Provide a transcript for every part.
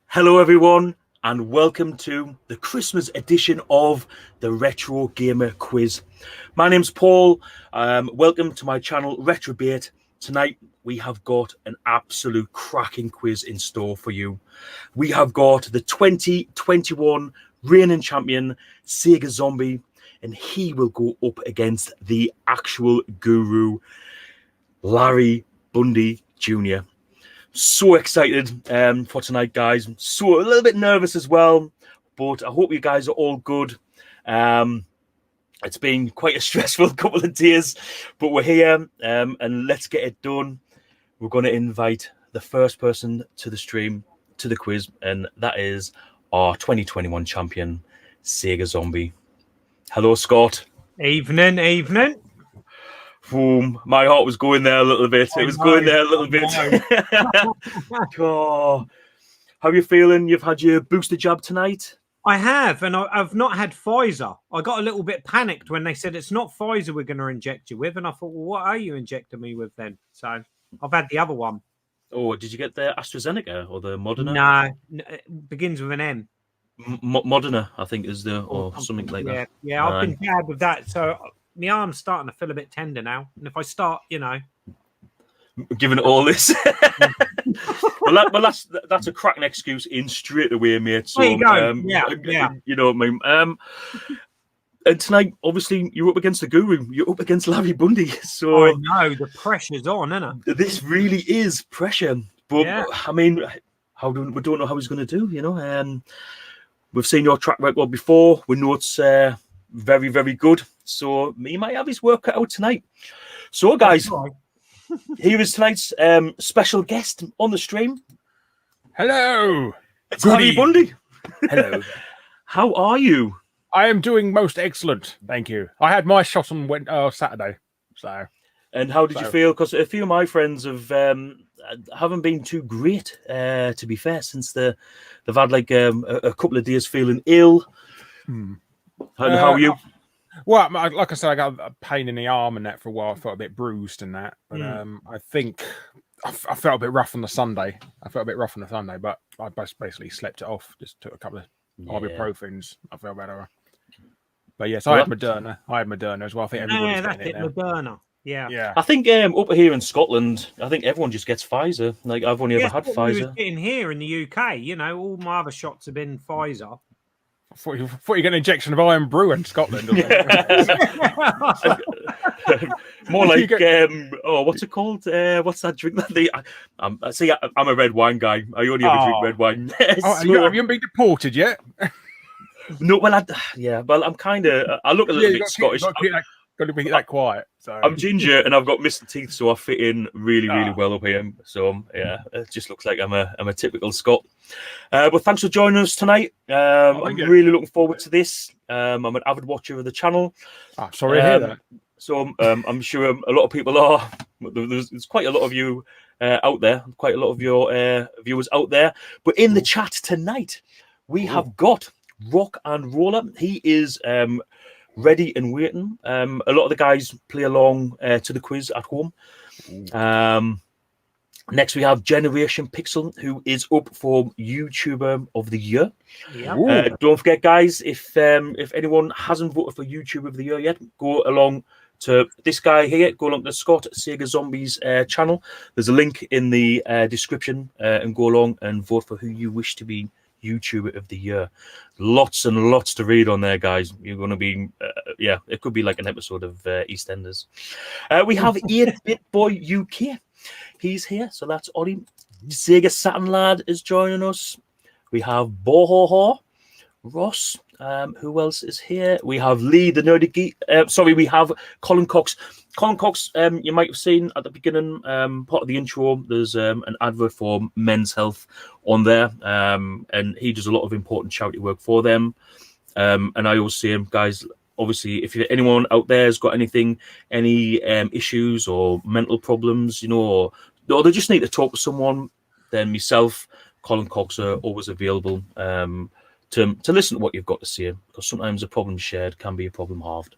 Hello everyone and welcome to the Christmas edition of the Retro Gamer Quiz. My name's Paul. Welcome to my channel Retrobate. Tonight we have got an absolute cracking quiz in store for you. We have got the 2021 reigning champion Sega Zombie, and he will go up against the actual guru Larry Bundy Jr. So excited for tonight, guys. So a little bit nervous as well, but I hope you guys are all good. It's been quite a stressful couple of days, but we're here and let's get it done. We're going to invite the first person to the stream, to the quiz, and that is our 2021 champion, Sega Zombie. Hello, Scott. Evening. Boom. My heart was going there a little bit. It was going there a little bit. Oh, how are you feeling? You've had your booster jab tonight? I have, and I've not had Pfizer. I got a little bit panicked when they said it's not Pfizer we're going to inject you with, and I thought, well, what are you injecting me with then? So I've had the other one. Oh, did you get the AstraZeneca or the Moderna? No, it begins with an M. Moderna, I think, is the or something like that. Yeah, I've been jabbed with that, so my arm's starting to feel a bit tender now. And if I start, giving it all this, well, that's a cracking excuse in straight away, mate. So, there you go. Yeah. You know what I mean. And tonight, obviously, you're up against the guru. You're up against Larry Bundy. So I know the pressure's on, isn't it? This really is pressure. But I mean, we don't know how he's going to do. You know, we've seen your track record before. We know it's very, very good. So he might have his work cut out tonight. So, guys, here is tonight's special guest on the stream. Hello. It's Larry Bundy. Hello. How are you? I am doing most excellent, thank you. I had my shot on Saturday, so. And how did you feel? Because a few of my friends haven't been too great, to be fair, since they've had like a couple of days feeling ill. And how are you? Well, like I said, I got a pain in the arm and that for a while. I felt a bit bruised and that, but I think I felt a bit rough on the Sunday. But I basically slept it off. Just took a couple of ibuprofens. I felt better. But yes, I had Moderna as well. I think everyone's getting it now. Moderna. Yeah. I think up here in Scotland, I think everyone just gets Pfizer. Like I've only ever had Pfizer. In here in the UK, all my other shots have been Pfizer. I thought you got an injection of Iron Brew in Scotland. More like what's it called? What's that drink that they? See, I'm a red wine guy. I only ever drink red wine. You haven't been deported yet? No, well, I'm kind of. I look a little bit Scottish. Got to be that quiet. So I'm ginger and I've got missing teeth, so I fit in really well up here. So it just looks like I'm a typical Scot. But thanks for joining us tonight. I'm really looking forward to this. I'm an avid watcher of the channel. Sorry to hear that. So I'm sure a lot of people are. There's quite a lot of you out there, quite a lot of your viewers out there. But in the chat tonight, we have got Rock and Roller. He is ready and waiting. A lot of the guys play along to the quiz at home. Next, we have Generation Pixel, who is up for YouTuber of the Year. Don't forget, guys, if anyone hasn't voted for YouTuber of the Year yet, go along to this guy here. Go along to Scott Sega Zombie's channel. There's a link in the description, and go along and vote for who you wish to be YouTuber of the Year. Lots and lots to read on there, guys. You're going to be it could be like an episode of EastEnders. We have 8-Bit Boy UK. He's here, so that's Ollie. Sega Saturn Lad is joining us. We have Bohoho Ross. Who else is here? We have Lee the Nerdy Geek. We have Colin Cox. Colin Cox, you might have seen at the beginning, part of the intro, there's an advert for Men's Health on there, and he does a lot of important charity work for them. And I always say, guys, obviously, if anyone out there has got any issues or mental problems, or they just need to talk to someone, then myself, Colin Cox, are always available to listen to what you've got to say, because sometimes a problem shared can be a problem halved.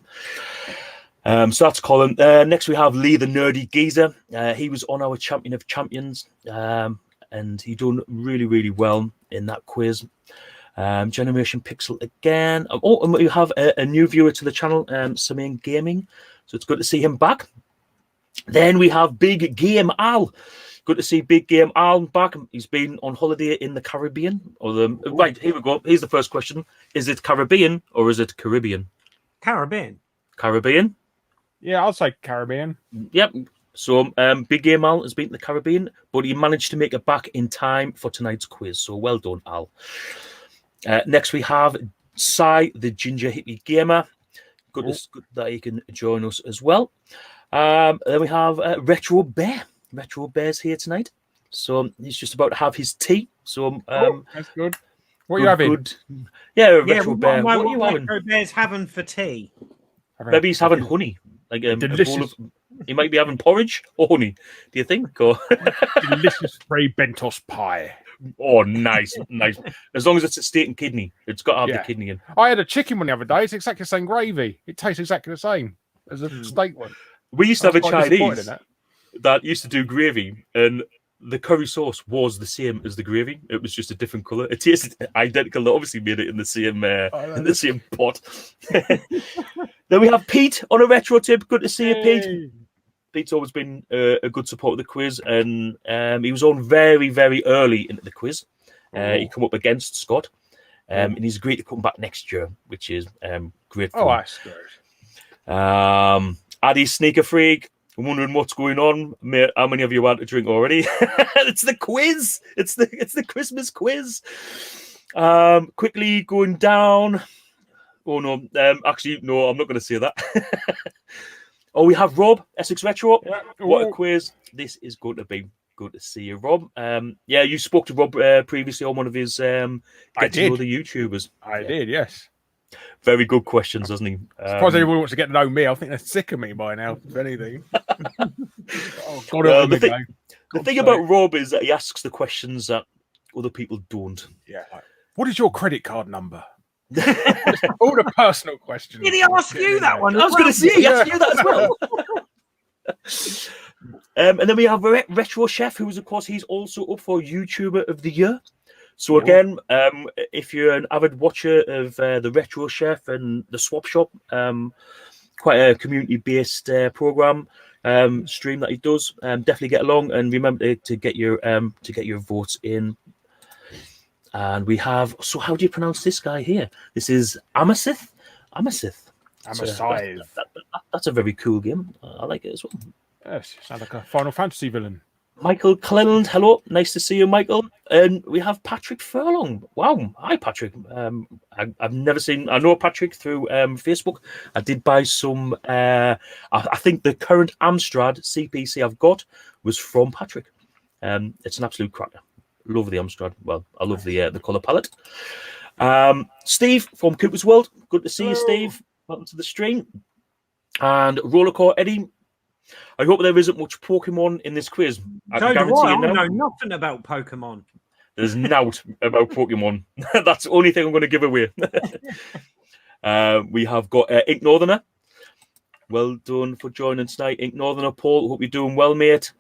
So that's Colin. Next we have Lee the Nerdy Geezer. He was on our Champion of Champions, and he done really, really well. in that quiz. Generation Pixel again. Oh, and we have a new viewer to the channel, Samian Gaming. So it's good to see him back. Then we have Big Game Al. Good to see Big Game Al back. He's been on holiday in the Caribbean. Right, here we go. Here's the first question. Is it Caribbean or is it Caribbean? Caribbean. Caribbean? Yeah, I'll say Caribbean. Yep. So Big Game Al has been to the Caribbean, but he managed to make it back in time for tonight's quiz. So well done, Al. Next, we have Sai, the Ginger Hippie Gamer. Good that he can join us as well. Then we have Retro Bear. Retro Bear's here tonight. So he's just about to have his tea. So that's good. What are you having? Good. Yeah, Retro Bear. What are you having? Retro Bear's having for tea? Maybe he's having honey. Like a bowl of, he might be having porridge or honey. Do you think? Or delicious Ray Bentos pie. Oh, nice. As long as it's a steak and kidney, it's got to have the kidney in. I had a chicken one the other day. It's exactly the same gravy. It tastes exactly the same as a steak one. We used to have a Chinese that used to do gravy, and the curry sauce was the same as the gravy. It was just a different color. It tasted identical. They obviously made it in the same pot. Then we have Pete on a retro tip. Good to see you, Pete. Pete's always been a good support of the quiz, and he was on very, very early into the quiz. He come up against Scott, and he's agreed to come back next year, which is great. Oh, that's good. Addy Sneaker Freak, I'm wondering what's going on. Mate, how many of you had to drink already? It's the quiz. It's the Christmas quiz. Quickly going down. Oh no, actually no, I'm not going to say that. Oh, we have Rob, Essex Retro. Yeah. What a quiz. This is going to be good to see you, Rob. Yeah, you spoke to Rob previously on one of his Get to Know the YouTubers. I did, yes. Very good questions, doesn't he? Suppose anyone wants to get to know me. I think they're sick of me by now, if anything. The thing about Rob is that he asks the questions that other people don't. Yeah. Like, what is your credit card number? All the personal questions. Did he ask you that one? I was going to say, he asked you that as well. And then we have Retro Chef, who is, of course, he's also up for YouTuber of the Year. So again, if you're an avid watcher of the Retro Chef and the Swap Shop, quite a community-based program stream that he does, definitely get along and remember to get your votes in. And we have. So how do you pronounce this guy here? This is Amasith. That's a very cool game. I like it as well. Yes, sounds like a Final Fantasy villain. Michael Cleland, hello, nice to see you, Michael. And we have Patrick Furlong. Wow, hi, Patrick. I've never seen. I know Patrick through Facebook. I did buy some. I think the current Amstrad CPC I've got was from Patrick. It's an absolute cracker. Love the Amstrad. Well, I love the color palette. Steve from Cooper's World. Good to see you, Steve. Welcome to the stream. And Rollercore Eddie. I hope there isn't much Pokemon in this quiz. I know nothing about Pokemon. There's nought about Pokemon. That's the only thing I'm going to give away. We have got Ink Northerner. Well done for joining tonight, Ink Northerner. Paul, hope you're doing well, mate.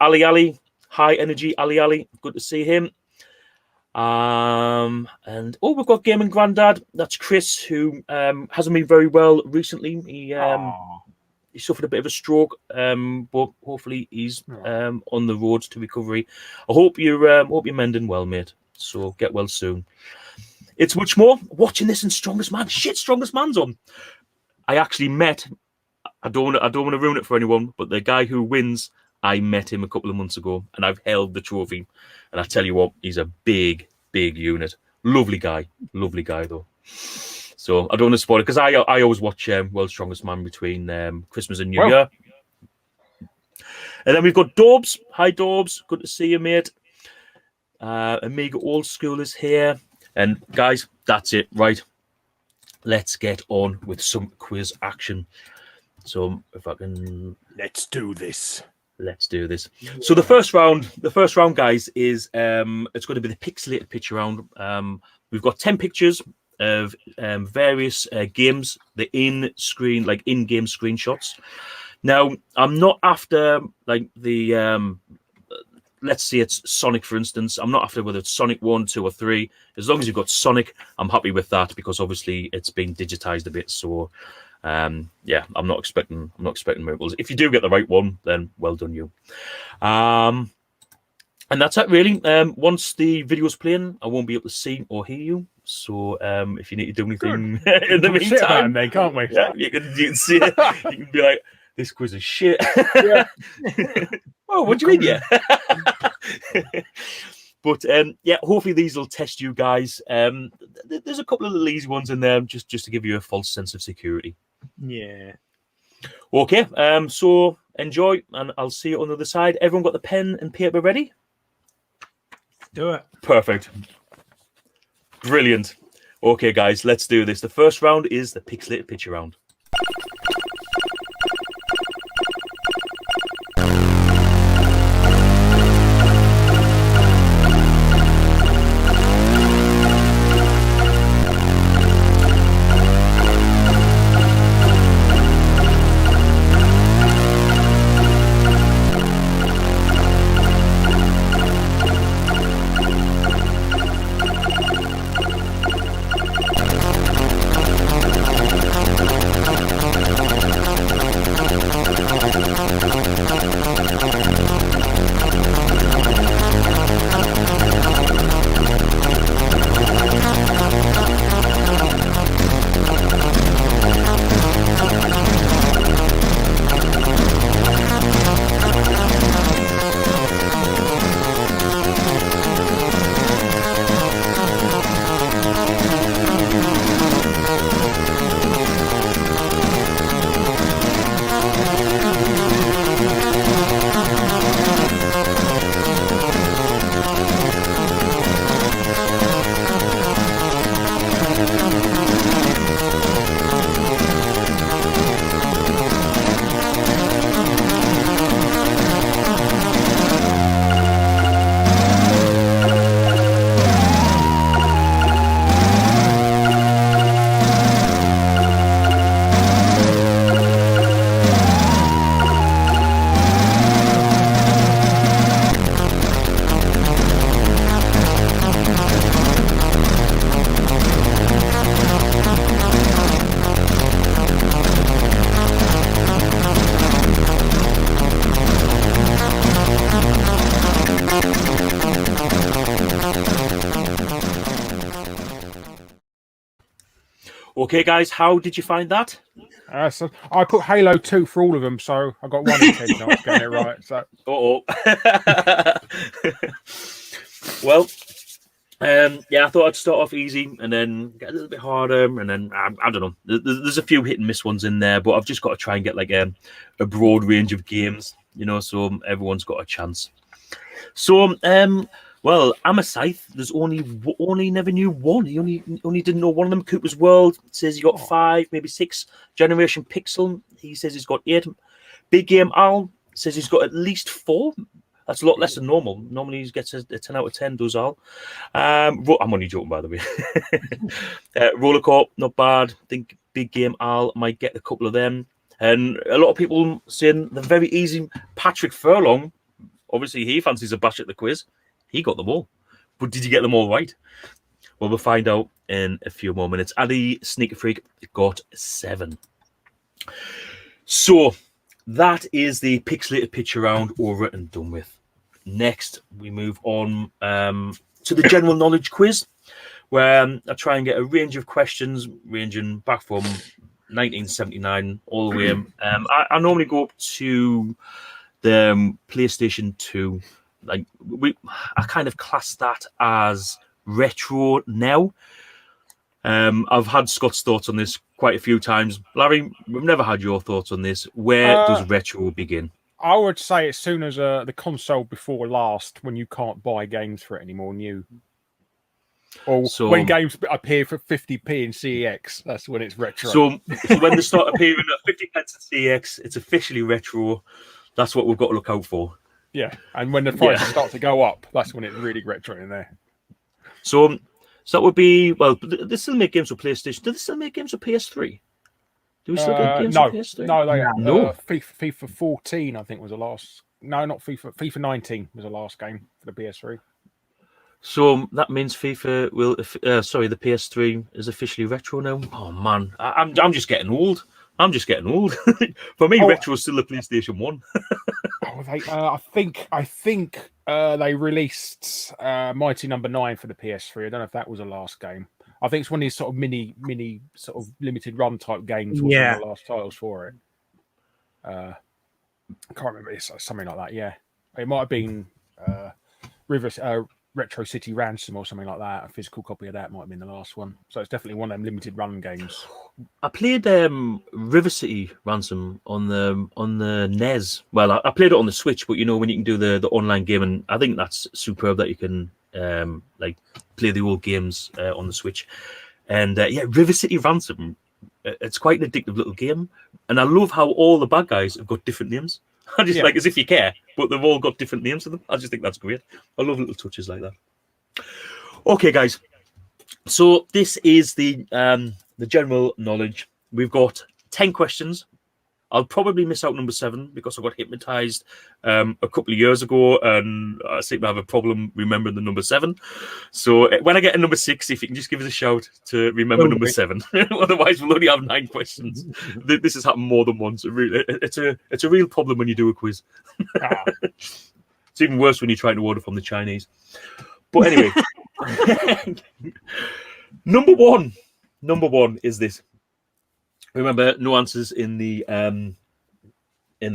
Ali, high energy Ali. Good to see him. And we've got Gaming Grandad. That's Chris, who hasn't been very well recently. He suffered a bit of a stroke, but hopefully he's on the road to recovery. I hope you're mending well, mate. So get well soon. It's much more watching this in Strongest Man. Shit, Strongest Man's on. I actually met. I don't want to ruin it for anyone, but the guy who wins, I met him a couple of months ago, and I've held the trophy. And I tell you what, he's a big unit. Lovely guy though. So I don't want to spoil it because I always watch World's Strongest Man between Christmas and New Year. And then we've got Dobbs. Hi, Dobbs. Good to see you, mate. Amiga Old School is here. And guys, that's it. Right. Let's get on with some quiz action. So if I can... Let's do this. So the first round, guys, is it's going to be the pixelated picture round. We've got 10 pictures of various games, the in-game screenshots. Now, I'm not after like the let's say it's Sonic, for instance. I'm not after whether it's Sonic 1, 2, or 3. As long as you've got Sonic, I'm happy with that because obviously it's been digitized a bit. So, yeah, I'm not expecting miracles. If you do get the right one, then well done you. And that's it, really. Once the video's playing, I won't be able to see or hear you. So if you need to do anything in the meantime, then can't we? Yeah, you can see it. You can be like, this quiz is shit. Yeah. Oh, what do you mean? Yeah. But yeah, hopefully these will test you guys. There's a couple of little easy ones in there just to give you a false sense of security. Yeah. Okay. So enjoy, and I'll see you on the other side. Everyone got the pen and paper ready? Do it. Perfect. Brilliant. Okay, guys, let's do this. The first round is the Pixelated Picture round. Okay, guys, how did you find that? So I put Halo 2 for all of them, so I got 1 in 10 not getting it right. So. Well, yeah, I thought I'd start off easy and then get a little bit harder, and then I don't know. There's a few hit and miss ones in there, but I've just got to try and get like a broad range of games, so everyone's got a chance. So, well, I'm a Scythe. There's only never knew one. He only didn't know one of them. Cooper's World says he got 5, maybe 6. Generation Pixel, he says he's got 8. Big Game Al says he's got at least 4. That's a lot less than normal. Normally he gets a 10 out of 10, does Al. I'm only joking, by the way. Roller Corp, not bad. I think Big Game Al might get a couple of them. And a lot of people saying the very easy Patrick Furlong. Obviously, he fancies a bash at the quiz. He got them all. But did he get them all right? Well, we'll find out in a few more minutes. Addy Sneaker Freak got 7. So that is the Pixelated Picture round over and done with. Next, we move on to the general knowledge quiz, where I try and get a range of questions ranging back from 1979 all the way. I normally go up to the PlayStation 2. Like I kind of class that as retro now. I've had Scott's thoughts on this quite a few times. Larry, we've never had your thoughts on this. Where does retro begin? I would say as soon as the console before last, when you can't buy games for it anymore new. Or when games appear for 50p in CEX, that's when it's retro. So when they start appearing at 50 pence in CEX, it's officially retro. That's what we've got to look out for. Yeah, and when the prices start to go up, that's when it's really retro in there. So that would be, well, they still make games for PlayStation. Do they still make games for PS3? Do we still get games for PS3? No, they no. FIFA 14, I think, was the last No, not FIFA. FIFA 19 was the last game for the PS3. So that means FIFA will. The PS3 is officially retro now. Oh man, I'm just getting old. I'm just getting old. For me, retro is still the PlayStation 1. I think they released Mighty Number 9 for the PS3. I don't know if that was the last game. I think it's one of these sort of mini sort of limited run type games. Was one of the last titles for it. I can't remember. It's something like that. Yeah, it might have been Retro City Ransom or something like that. A physical copy of that might have been the last one. So it's definitely one of them limited run games. I played River City Ransom on the NES. Well, I played it on the Switch, but when you can do the online game, and I think that's superb that you can play the old games on the Switch. And River City Ransom, it's quite an addictive little game, and I love how all the bad guys have got different names. I just like as if you care, but they've all got different names to them. I just think that's great. I love little touches like that. Okay, guys. So this is the general knowledge. We've got 10 questions. I'll probably miss out number 7 because I got hypnotized a couple of years ago, and I seem to have a problem remembering the number 7. So when I get to number 6, if you can just give us a shout to remember number 7. Otherwise, we'll only have 9 questions. This has happened more than once. It's a real problem when you do a quiz. It's even worse when you're trying to order from the Chinese. But anyway, number one is this. Remember, no answers in the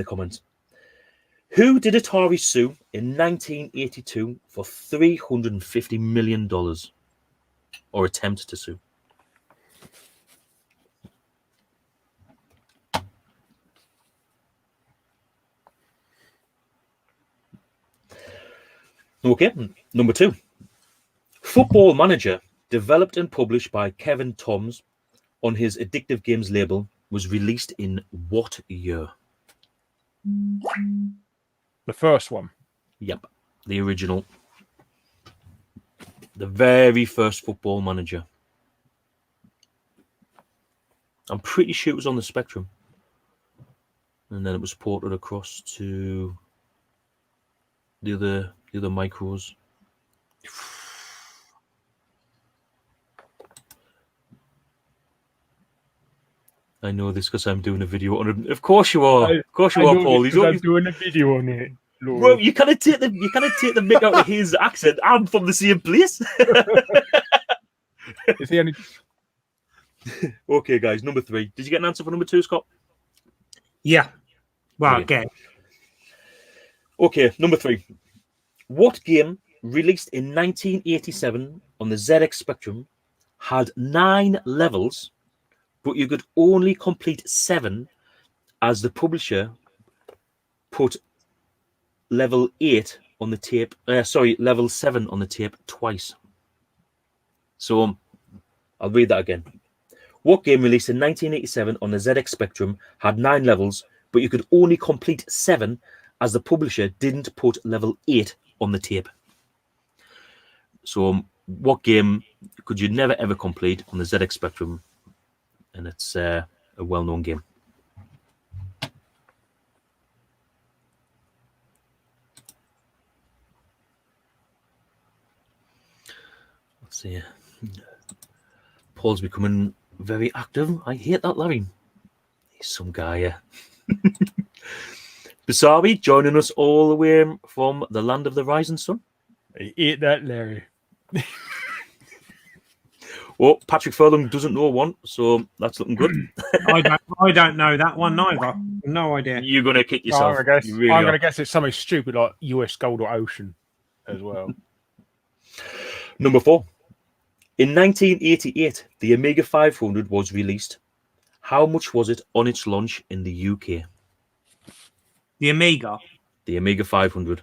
comments. Who did Atari sue in 1982 for $350 million, or attempt to sue? Okay, number 2. Football Manager, developed and published by Kevin Toms on his Addictive Games label, was released in what year? The first one. Yep, the original. The very first Football Manager. I'm pretty sure it was on the Spectrum. And then it was ported across to the other micros. I know this because I'm doing a video on it. Of course you are. Of course you are, Paul. I'm doing a video on it. Lord. Well, you kind of take the mick out of his accent. I'm from the same place. Is he only... Okay, guys. Number 3. Did you get an answer for number 2, Scott? Yeah. Well, okay. Okay, number 3. What game released in 1987 on the ZX Spectrum had 9 levels, but you could only complete 7 as the publisher put level 8 on the tape. Level 7 on the tape twice. So I'll read that again. What game released in 1987 on the ZX Spectrum had 9 levels, but you could only complete 7 as the publisher didn't put level 8 on the tape? So what game could you never ever complete on the ZX Spectrum? And it's a well-known game. Let's see. Paul's becoming very active. I hate that, Larry. He's some guy, yeah. Basawi joining us all the way from the land of the rising sun. I hate that, Larry. Well, Patrick Furlong doesn't know one, so that's looking good. I don't know that one either. No idea. You're going to kick yourself. I'm going to guess it's something stupid like US Gold or Ocean as well. Number 4. In 1988, the Amiga 500 was released. How much was it on its launch in the UK? The Amiga? The Amiga 500.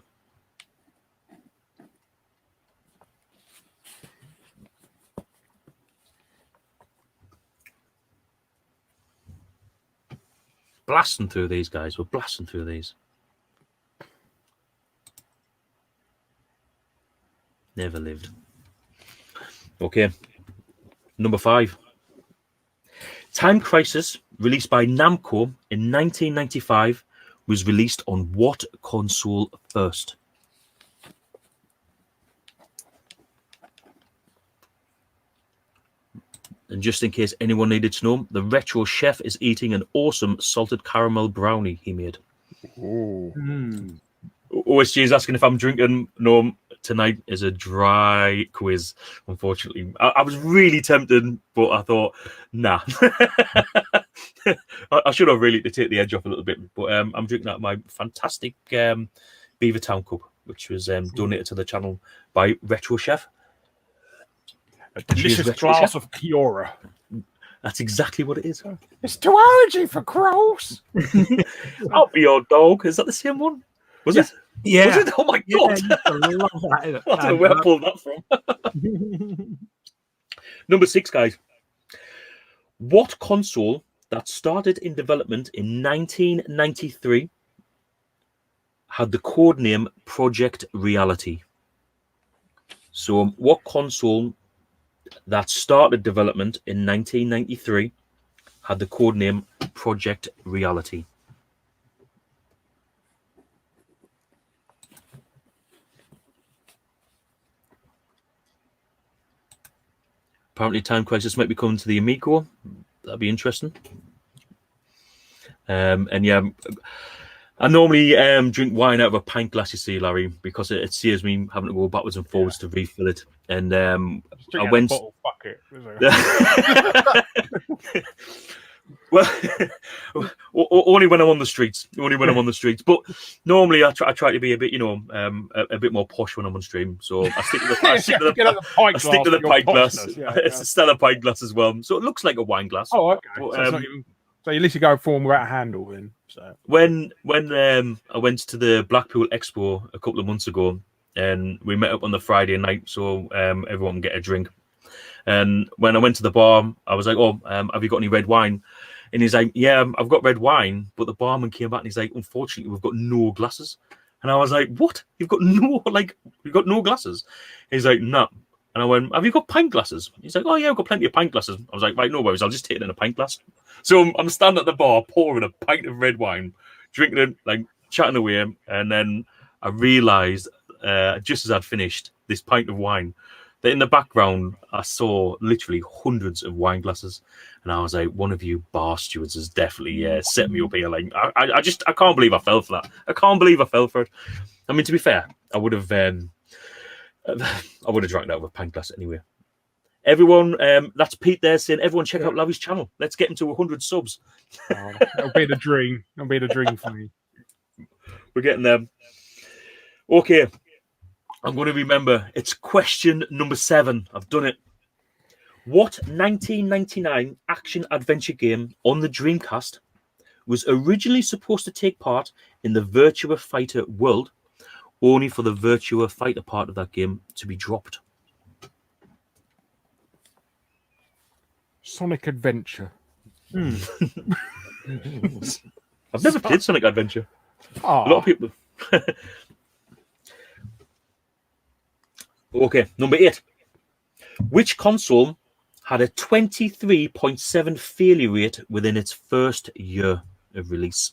Blasting through these, guys. We're blasting through these. Never lived. Okay. Number 5. Time Crisis, released by Namco in 1995, was released on what console first? And just in case anyone needed to know, the retro chef is eating an awesome salted caramel brownie he made. Ooh. OSG is asking if I'm drinking. No, tonight is a dry quiz, unfortunately. I was really tempted, but I thought, nah. I should have really to take the edge off a little bit, but I'm drinking out of my fantastic Beavertown cup, which was donated to the channel by Retro Chef. A delicious glass of Kiora. That's exactly what it is. It's too orangey for crows. I'll be your dog. Is that the same one? Was it? Yeah. Was it? Oh my god! Yeah, I love that. I don't know where I pulled that from. Number 6, guys. What console that started in development in 1993 had the code name Project Reality? So, what console that started development in 1993 had the code name Project Reality? Apparently, Time Crisis might be coming to the Amico. That'd be interesting. And yeah, I normally drink wine out of a pint glass, you see, Larry, because it saves me having to go backwards and forwards to refill it. And I went. Bottle bucket, Well, only when I'm on the streets. Only when I'm on the streets. But normally, I try to be a bit, a bit more posh when I'm on stream. So I stick to the pint glass. It's a Stella pint glass as well. So it looks like a wine glass. Oh, okay. But, so, it's not even, so you at least you go form without a handle then. So when I went to the Blackpool Expo a couple of months ago, and we met up on the Friday night, so everyone can get a drink. And when I went to the bar, I was like, "Oh, have you got any red wine?" And he's like, "Yeah, I've got red wine." But the barman came back and he's like, "Unfortunately, we've got no glasses." And I was like, "What? You've got no glasses?" He's like, "No." And I went, "Have you got pint glasses?" He's like, "Oh yeah, I've got plenty of pint glasses." I was like, "Right, no worries, I'll just take it in a pint glass." So I'm standing at the bar pouring a pint of red wine, drinking it, like chatting away, and then I realised just as I'd finished this pint of wine, that in the background I saw literally hundreds of wine glasses, and I was like, one of you bar stewards has definitely set me up here. Like I can't believe I fell for that. I can't believe I fell for it. I mean, to be fair, I would have drank that with a pint glass anyway. Everyone, that's Pete there saying, everyone check out Larry's channel. Let's get him to 100 subs. Oh, that'll be the dream. That'll be the dream for me. We're getting there. Okay. I'm going to remember. It's question number 7. I've done it. What 1999 action-adventure game on the Dreamcast was originally supposed to take part in the Virtua Fighter world, only for the Virtua Fighter part of that game to be dropped? Sonic Adventure. I've never played Sonic Adventure. Oh. A lot of people... Okay, number 8. Which console had a 23.7 failure rate within its first year of release?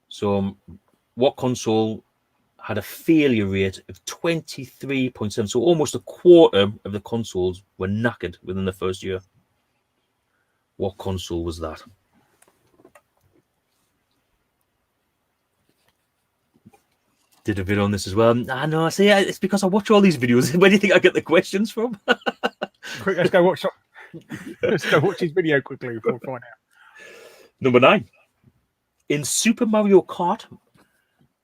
So, what console had a failure rate of 23.7? So, almost a quarter of the consoles were knackered within the first year. What console was that? Did a video on this as well. I know. I say it's because I watch all these videos. Where do you think I get the questions from? Quick, let's go watch his video quickly before we find out. Number 9. In Super Mario Kart,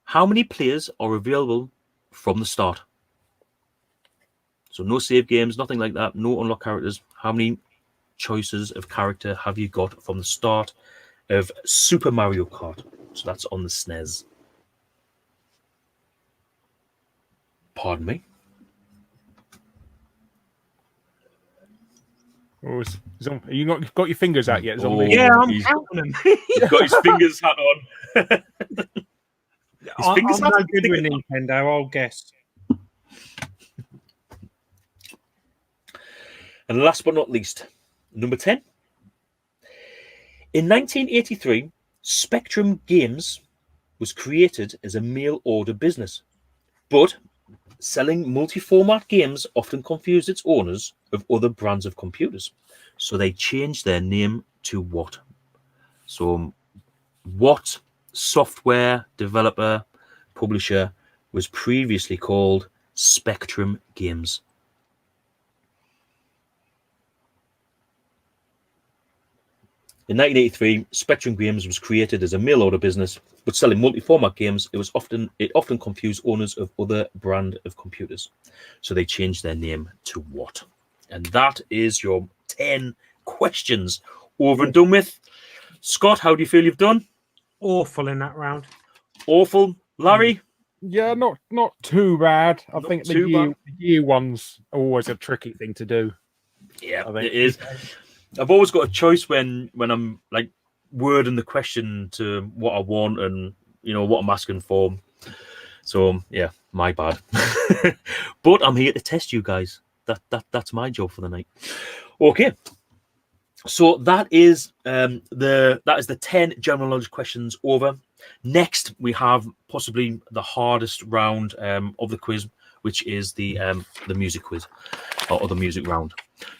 how many players are available from the start? So no save games, nothing like that. No unlock characters. How many choices of character have you got from the start of Super Mario Kart? So that's on the SNES. Pardon me. Oh, you've got your fingers out yet, Zombie? Yeah, I'm counting them. He's got his fingers hat on. I'm no good with Nintendo, I'll guess. And last but not least, number 10. In 1983, Spectrum Games was created as a mail order business, but selling multi-format games often confused its owners of other brands of computers, so they changed their name to what? So, what software developer publisher was previously called Spectrum Games? In 1983, Spectrum Games was created as a mail order business, but selling multi-format games, it often confused owners of other brand of computers. So they changed their name to what? And that is your 10 questions over and done with. Scott, how do you feel you've done? Awful in that round. Awful. Larry? Yeah, not too bad. I Not think too the year one's always a tricky thing to do. Yeah, I think it is. I've always got a choice when I'm like wording the question to what I want and what I'm asking for. So yeah, my bad. But I'm here to test you guys. That's my job for the night. Okay. So that is the 10 general knowledge questions over. Next, we have possibly the hardest round of the quiz, which is the music quiz or the music round.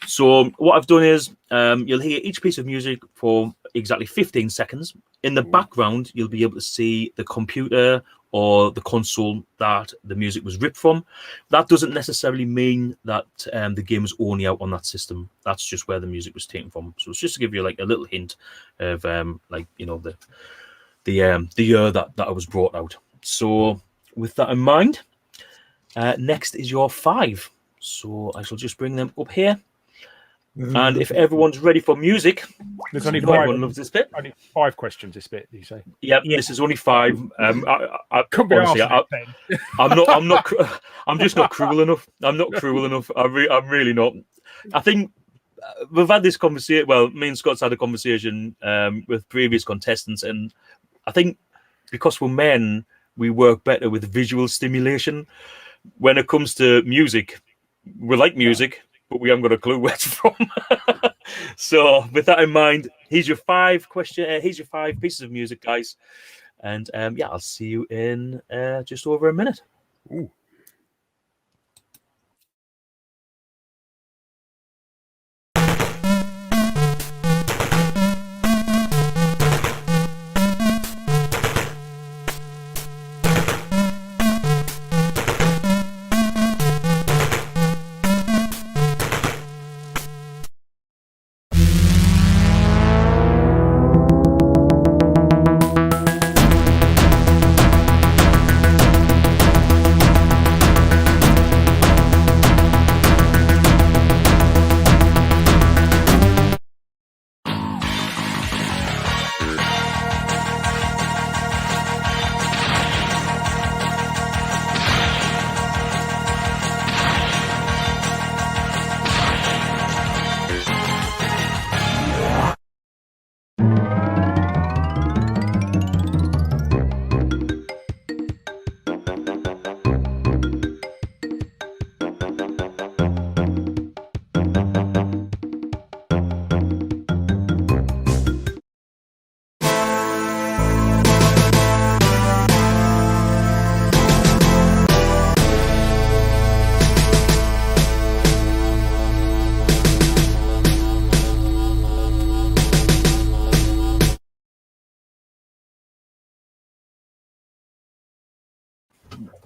So what I've done is you'll hear each piece of music for exactly 15 seconds. In the background, you'll be able to see the computer or the console that the music was ripped from. That doesn't necessarily mean that the game was only out on that system. That's just where the music was taken from. So it's just to give you like a little hint of the year that it was brought out. So with that in mind, next is your 5. So I shall just bring them up here. And if everyone's ready for music, there's only everyone loves this bit. Only 5 questions this bit, do you say? Yep, yeah. This is only 5. I could be honestly, I'm just not cruel enough. I'm not cruel enough. I'm really not. I think we've had this conversation. Well, me and Scott's had a conversation with previous contestants, and I think because we're men, we work better with visual stimulation. When it comes to music, we like music, but we haven't got a clue where it's from. So, with that in mind, here's your 5 pieces of music, guys, and I'll see you in just over a minute. Ooh.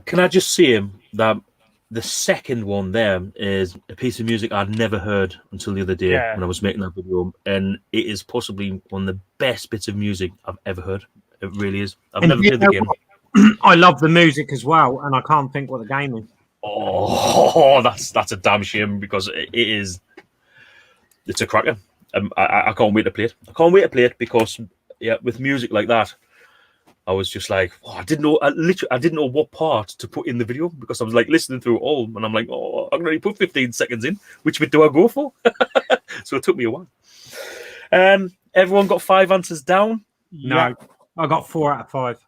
Can I just say that the second one there is a piece of music I'd never heard until the other day when I was making that video, and it is possibly one of the best bits of music I've ever heard. It really is. I've never played the game. I love the music as well, and I can't think what the game is. Oh, that's a damn shame because it's a cracker. I can't wait to play it. I can't wait to play it because with music like that, I was just like, I didn't know what part to put in the video because I was like listening through it all, and I'm like, I'm going to put 15 seconds in. Which bit do I go for? So it took me a while. Everyone got 5 answers down? No, I got 4 out of 5.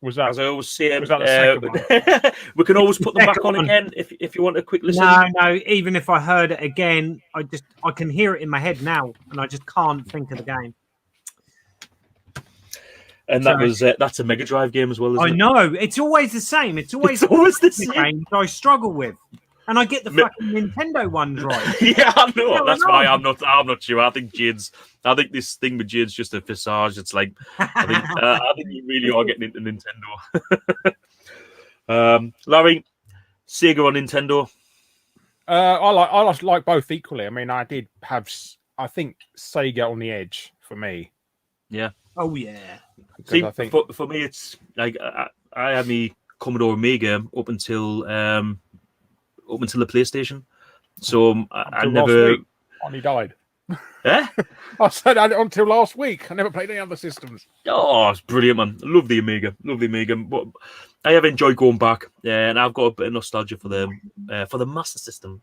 Was that? As I always say, Was that the second one? we can always put them back on again if you want a quick listen. No. Even if I heard it again, I can hear it in my head now, and I just can't think of the game. And that's a Mega Drive game as well, isn't it? I know. It's always the same. It's always the same games I struggle with. And I get the fucking Nintendo ones right. Yeah, I know. That's why I'm not sure. I think this thing with Jade's just a visage. It's like I think you really are getting into Nintendo. Larry, Sega or Nintendo? I like both equally. I mean, I did have, I think, Sega on the edge for me. Yeah. Oh yeah. See, I think for me, it's like I had me Commodore Amiga up until the PlayStation. So I never. And he died. Eh? I said until last week. I never played any other systems. Oh, it's brilliant, man. I love the Amiga. But I have enjoyed going back, and I've got a bit of nostalgia for the Master System.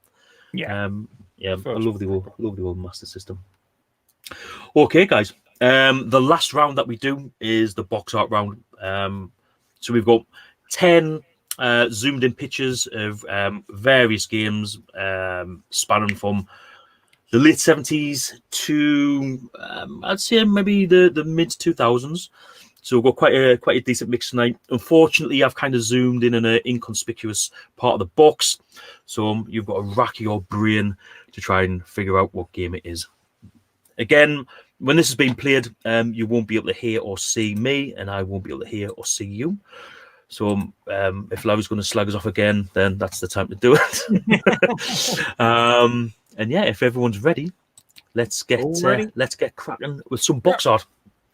Yeah. I love the old Master System. Okay, guys. The last round that we do is the box art round. So we've got 10 zoomed in pictures of various games spanning from the late 70s to I'd say maybe the mid 2000s. So we've got quite a decent mix tonight. Unfortunately, I've kind of zoomed in an inconspicuous part of the box, so you've got to rack your brain to try and figure out what game it is. Again, when this has been played, you won't be able to hear or see me, and I won't be able to hear or see you. So if Larry's going to slag us off again, then that's the time to do it. And yeah, if everyone's ready, let's get cracking with some box art.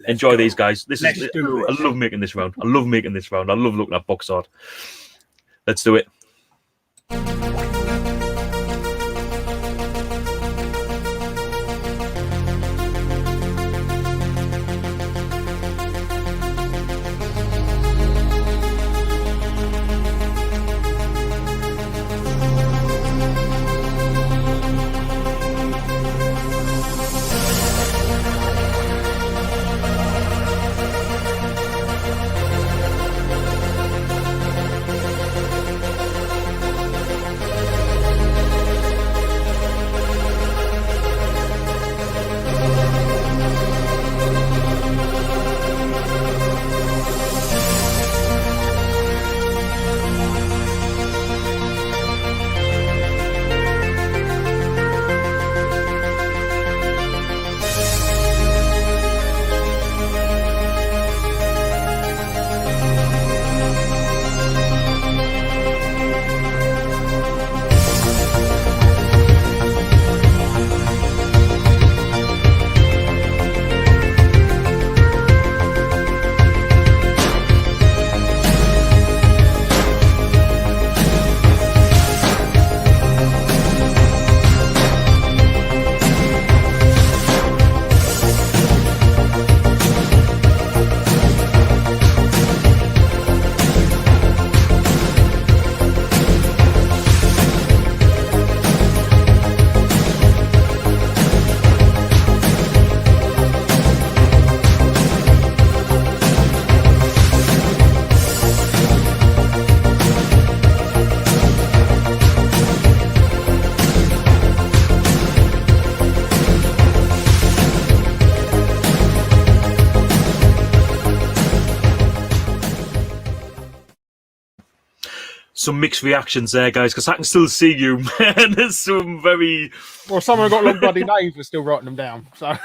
Enjoy these, guys. I love making this round. I love looking at box art. Let's do it. Some mixed reactions there, guys, because I can still see you, man. There's some very... Well, some have got long bloody names, we're still writing them down. So,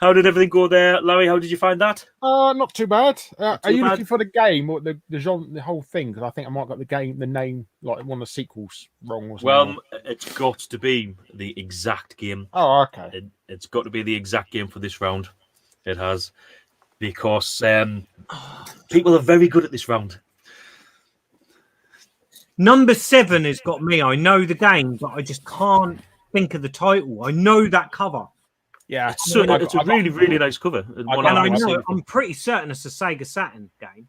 how did everything go there, Larry? How did you find that? Not too bad. Are you bad. looking for the game or the genre, the whole thing? Because I think I might got the name, like one of the sequels wrong or something. Well, it's got to be the exact game. Oh, okay. It's got to be the exact game for this round. It has. Because people are very good at this round. Number 7 has got me. I know the game, but I just can't think of the title. I know that cover. Yeah, it's a really, really nice cover. I'm pretty certain it's a Sega Saturn game.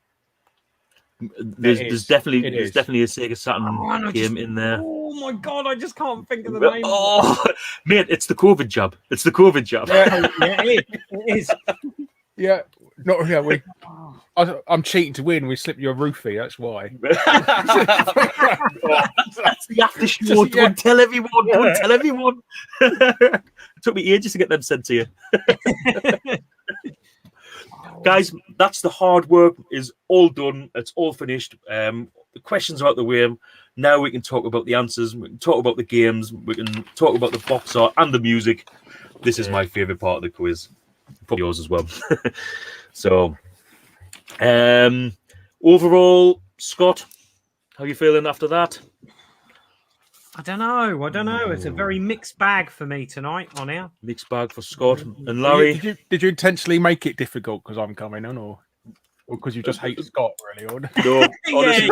There's definitely a Sega Saturn game in there. Oh my god, I just can't think of the name. Oh, mate, it's the COVID jab. Yeah, yeah, it is. Yeah. Not yeah, I'm cheating to win. We slip you a roofie. That's why. That's the after show. Don't tell everyone. Don't tell everyone. It took me ages to get them sent to you. Guys, that's the hard work is all done. It's all finished. The questions are out the way. Now we can talk about the answers. We can talk about the games. We can talk about the box art and the music. This is my favorite part of the quiz. Probably yours as well. So, overall, Scott, how are you feeling after that? I don't know. It's a very mixed bag for me tonight on here. Mixed bag for Scott and Larry. Did you intentionally make it difficult because I'm coming on, or because you just hate Scott, really? Or... No, honestly,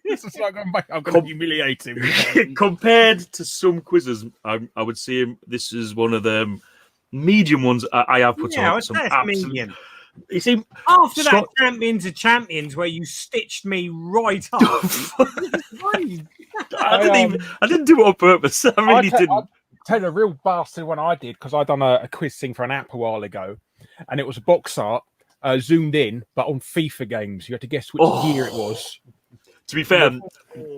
It's like I'm going to humiliate him. Compared to some quizzes, I would say this is one of the medium ones I have put on. Some medium. You see, after that Champions of Champions where you stitched me right up. I didn't do it on purpose. I really didn't. I'll tell you a real bastard one I did because I'd done a quiz thing for an app a while ago, and it was a box art zoomed in, but on FIFA games. You had to guess which year it was. To be fair,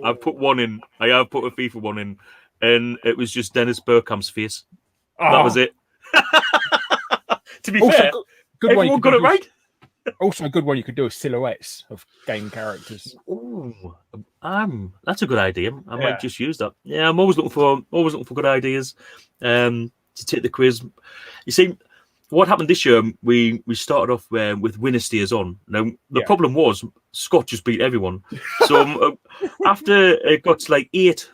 I've put one in. I have put a FIFA one in, and it was just Dennis Bergkamp's face. That was it. To be fair, good everyone got it right. Also, a good one you could do is silhouettes of game characters. Oh, that's a good idea. I might just use that. Yeah, I'm always looking for good ideas to take the quiz. You see, what happened this year? We started off with winner steers on. Now the problem was Scott just beat everyone. So after it got to like 8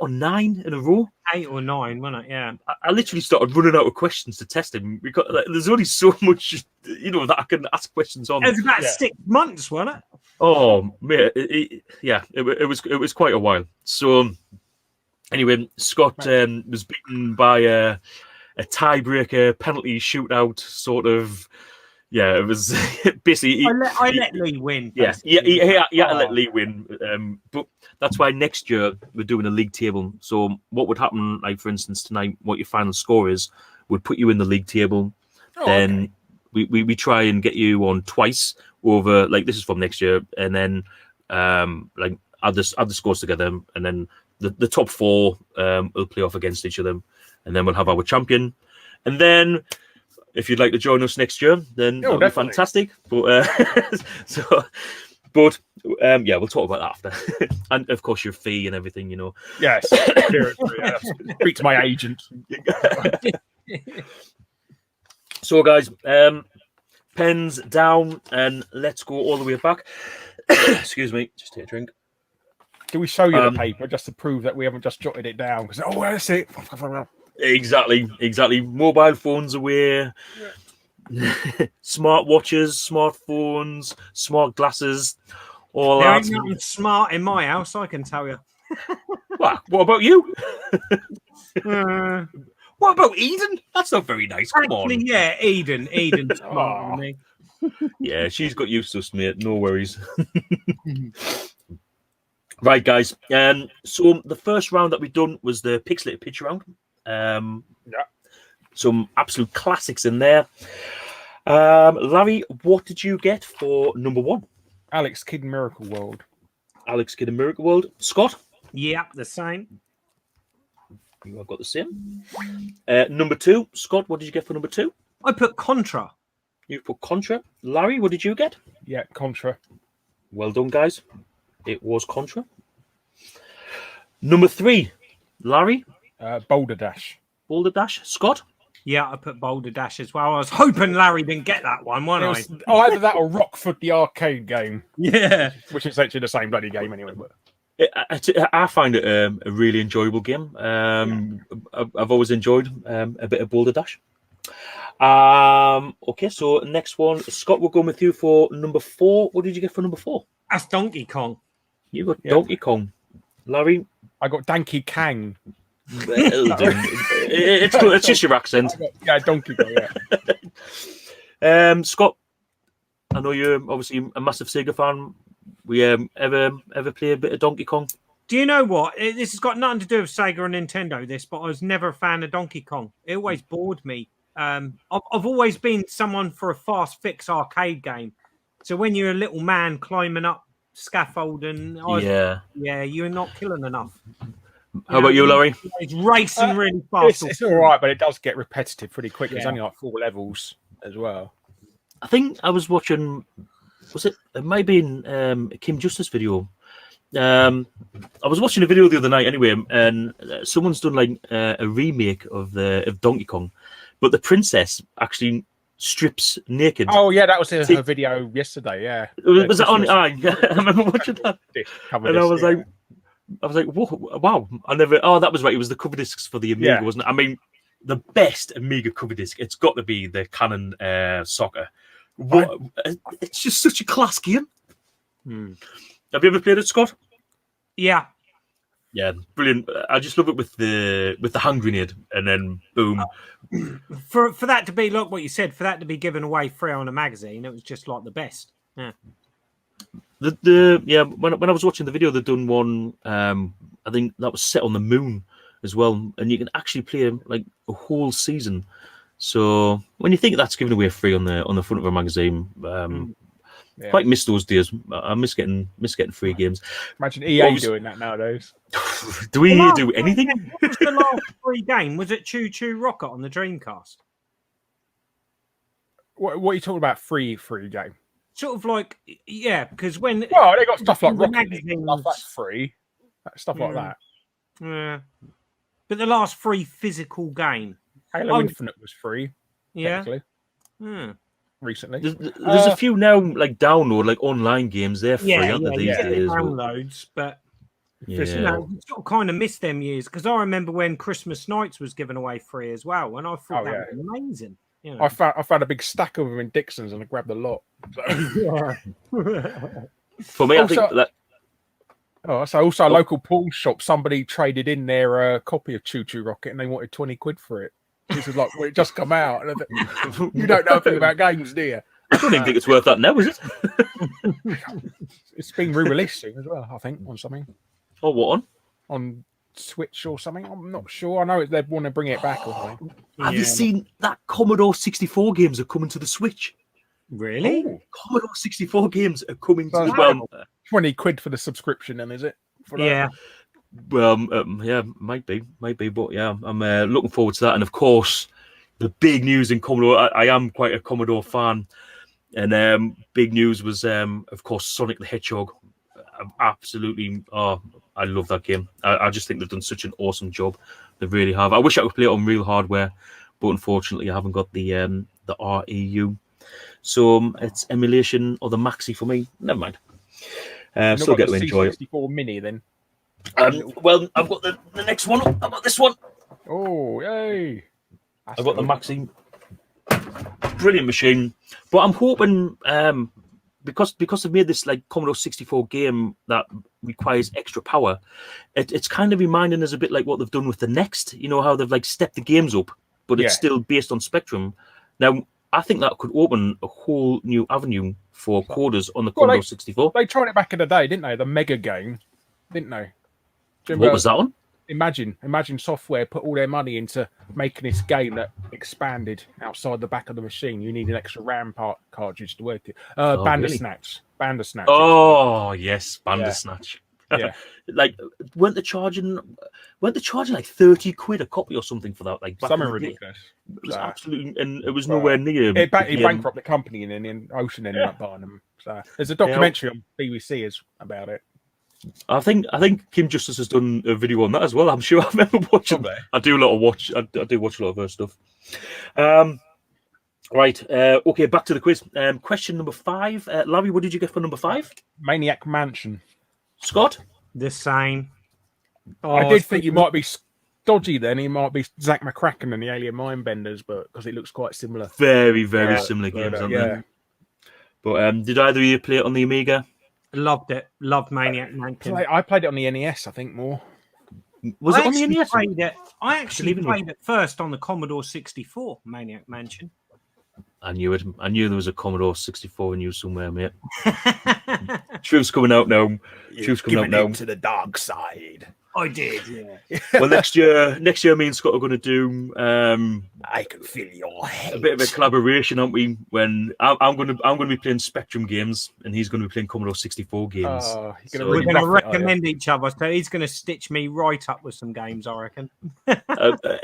or 9 in a row? 8 or 9, wasn't it? Yeah. I literally started running out of questions to test him because there's only so much, that I can ask questions on. It was about 6 months, wasn't it? Oh, man, it was quite a while. So anyway, Scott was beaten by a tiebreaker penalty shootout sort of. Yeah, it was basically. I let Lee win. Yeah, he had to let Lee win. But that's why next year we're doing a league table. So what would happen, like for instance tonight, what your final score is, would put you in the league table. Then we try and get you on twice over. Like this is from next year, and then like add the scores together, and then the top 4 will play off against each other, and then we'll have our champion, and then. If you'd like to join us next year, then that'll be fantastic. But we'll talk about that after, and of course your fee and everything, Yes, speak to my agent. So, guys, pens down, and let's go all the way back. Excuse me, just take a drink. Do we show you the paper just to prove that we haven't just jotted it down? Because that's it. Exactly. Mobile phones away, smart watches, smartphones, smart glasses, all there that. Ain't nothing smart in my house, I can tell you. What about you? What about Eden? That's not very nice. Come on. Yeah, Eden's smart than me. Yeah, she's got used to us, mate. No worries. Right, guys. So the first round that we done was the Pixelated pitch round. Some absolute classics in there. Larry, what did you get for number 1? Alex Kidd in Miracle World. Alex Kidd in Miracle World. Scott? Yeah, the same. You have got the same. Number 2, Scott, what did you get for number 2? I put Contra. You put Contra. Larry, what did you get? Yeah, Contra. Well done, guys. It was Contra. Number 3, Larry? Boulder Dash. Boulder Dash. Scott? Yeah, I put Boulder Dash as well. I was hoping Larry didn't get that one, wasn't I? Either that or Rockford, the arcade game. Yeah. Which is essentially the same bloody game anyway. But I find it a really enjoyable game. I've always enjoyed a bit of Boulder Dash. Okay, so next one. Scott, we'll go with you for number 4. What did you get for number 4? That's Donkey Kong. You got Donkey Kong. Larry? I got Donkey Kang. It's good. It's just your accent. Donkey Kong. Yeah. Scott, I know you're obviously a massive Sega fan. We ever play a bit of Donkey Kong? Do you know what? This has got nothing to do with Sega and Nintendo. But I was never a fan of Donkey Kong. It always bored me. I've always been someone for a fast fix arcade game. So when you're a little man climbing up scaffolding, you're not killing enough. How about you, Larry? It's racing really fast. It's all right, but it does get repetitive pretty quick. There's only like 4 levels as well. I think I was watching. It might have been a Kim Justice video. I was watching a video the other night anyway, and someone's done like a remake of Donkey Kong, but the princess actually strips naked. Oh yeah, that was her video yesterday. Yeah, was that on? I remember watching that, and I was like, whoa, wow! I never. Oh, that was right. It was the cover discs for the Amiga, wasn't it? I mean, the best Amiga cover disc. It's got to be the Canon Soccer. It's just such a class game. Have you ever played it, Scott? Yeah. Yeah, brilliant. I just love it with the hand grenade, and then boom. For that to be like what you said, for that to be given away free on a magazine, it was just like the best. Yeah. When I was watching the video, they'd done one. I think that was set on the moon as well, and you can actually play like a whole season. So when you think that's given away free on the front of a magazine, quite miss those days. I miss getting free games. Imagine EA doing that nowadays. Do we do anything? What was the last free game? Was it Choo Choo Rocket on the Dreamcast? What are you talking about? Free game? Sort of like, because when they got stuff like Rocket League stuff that's free, stuff like that. Yeah, but the last free physical game, Halo Infinite, was free. Yeah. Recently, there's a few now like download like online games. They're free, aren't they, these days? Downloads, but you sort of kind of missed them years because I remember when Christmas Nights was given away free as well, and I thought that was amazing. You know. I found a big stack of them in Dixon's and I grabbed a lot. So. For me, I think that. Also a local pawn shop. Somebody traded in their copy of Choo Choo Rocket and they wanted 20 quid for it. This was like when it just come out. And you don't know anything about games, do you? I don't even think it's worth that now, is it? It's been re-released soon as well, I think, on something. Oh, what on? On Switch or something. I'm not sure. I know they want to bring it back or something. Have you seen that Commodore 64 games are coming to the Switch? Really? Oh, Commodore 64 games are coming to well. 20 quid for the subscription, then, is it? Well, might be, but yeah, I'm looking forward to that. And of course, the big news in Commodore. I am quite a Commodore fan, and big news was, of course, Sonic the Hedgehog. Absolutely, I love that game. I just think they've done such an awesome job. They really have. I wish I could play it on real hardware, but unfortunately, I haven't got the REU. So it's emulation or the Maxi for me. Never mind. Still get to enjoy it. C64 Mini then. Well, I've got the next one. I've got this one. Oh, yay! I've got the Maxi. Brilliant machine. But I'm hoping because they've made this like Commodore 64 game that requires extra power, it's kind of reminding us a bit like what they've done with the Next. You know how they've like stepped the games up, but it's still based on Spectrum. Now, I think that could open a whole new avenue for coders on the Commodore 64. They tried it back in the day, didn't they? The Mega game, didn't they? What was that on? Imagine Software put all their money into making this game that expanded outside the back of the machine. You need an extra RAM cartridge to work it. Bandersnatch. Bandersnatch. Oh, yes, Bandersnatch. Yeah. Like, weren't they charging like 30 quid a copy or something for that? Like something ridiculous. It was absolutely, and it was nowhere near. It bankrupted the company, and then Ocean ended up buying them. So there's a documentary on BBC about it. I think Kim Justice has done a video on that as well. I'm sure I remember watching that. I do watch a lot of her stuff. Right. Okay, back to the quiz. Question number 5. Larry, what did you get for number 5? Maniac Mansion. Scott? The same. I did think you might be dodgy then. He might be Zach McCracken and the Alien Mindbenders, but because it looks quite similar. Very, very similar games, aren't they? But did either of you play it on the Amiga? Loved it. Loved Maniac Mansion. I played it on the NES, I think, more. Was it on the NES? I actually played it first on the Commodore 64, Maniac Mansion. I knew it. I knew there was a Commodore 64 in you somewhere, mate. Truth's coming out now. Truth's coming out now. To the dark side. I did, yeah. Well, next year, me and Scott are going to do I can feel your hate. a bit of a collaboration, aren't we? When I'm going to be playing Spectrum games, and he's going to be playing Commodore 64 games. We're going to recommend each other. So he's going to stitch me right up with some games, I reckon.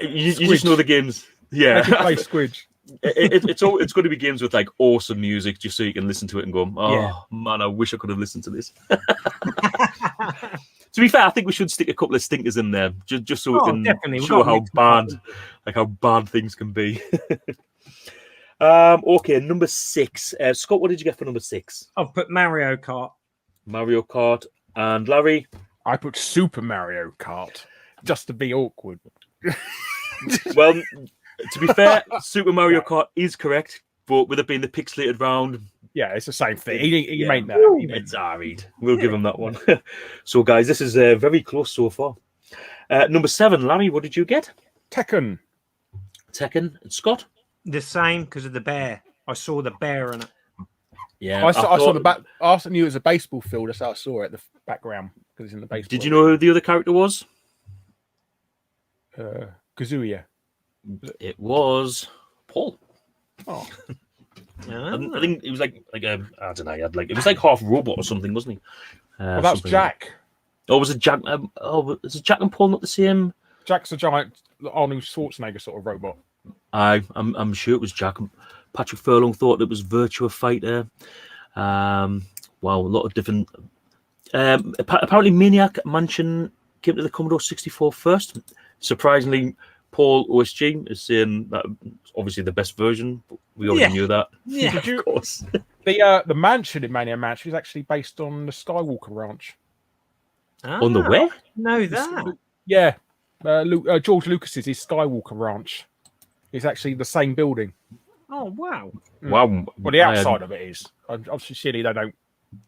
You just know the games, yeah. Play Squidge. It's going to be games with like awesome music, just so you can listen to it and go, man, I wish I could have listened to this. To be fair, I think we should stick a couple of stinkers in there, just so we can show how bad things can be. Okay, number 6. Scott, what did you get for number 6? I've put Mario Kart. Mario Kart. And Larry? I put Super Mario Kart, just to be awkward. Well, to be fair, Super Mario Kart is correct, but with it being the pixelated round... Yeah, it's the same thing. He made that. It's alright. We'll give him that one. So, guys, this is very close so far. Number 7, Larry, what did you get? Tekken. And Scott? The same, because of the bear. I saw the bear in it. Yeah, I saw the back. I knew it was a baseball field. That's how I saw it, the background, because it's in the baseball. Did you know who the other character was? Kazuya. It was Paul. Oh. I think it was like I don't know. It was like half robot or something, wasn't he? Well, that was Jack. Like, was it Jack? Is it Jack and Paul not the same? Jack's a giant Arnold Schwarzenegger sort of robot. I'm sure it was Jack. Patrick Furlong thought it was Virtua Fighter. Wow, a lot of different. Apparently, Maniac Mansion came to the Commodore 64 first. Surprisingly, Paul OSG is saying that obviously the best version. But we already knew that. Yeah, of course. The mansion in Maniac Mansion is actually based on the Skywalker Ranch. On the where? Know that. Yeah, George Lucas's his Skywalker Ranch. It's actually the same building. Oh wow! Wow. Well, the outside of it is. Obviously, silly they don't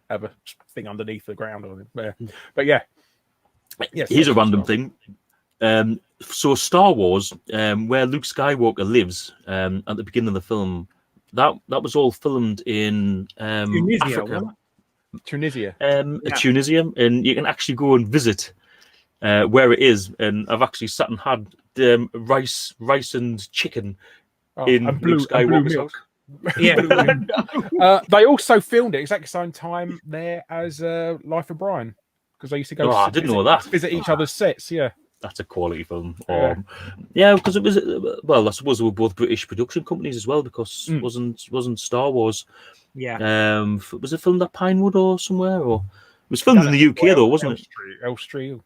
have a thing underneath the ground or anything. But yeah. Yes, here's a random thing. So Star Wars, where Luke Skywalker lives at the beginning of the film, that was all filmed in Africa. Tunisia. Tunisia, and you can actually go and visit where it is. And I've actually sat and had rice and chicken in and blue, Luke Skywalker's milk. house. Yeah. They also filmed it exactly the same time there as Life of Brian, because they used to go. I didn't know that. Visit each other's sets. Yeah. That's a quality film. Yeah, because it was. Well, I suppose they were both British production companies as well. Because wasn't Star Wars? Yeah. Was it filmed at Pinewood or somewhere? Or it was filmed in the UK though, wasn't it? Elstree,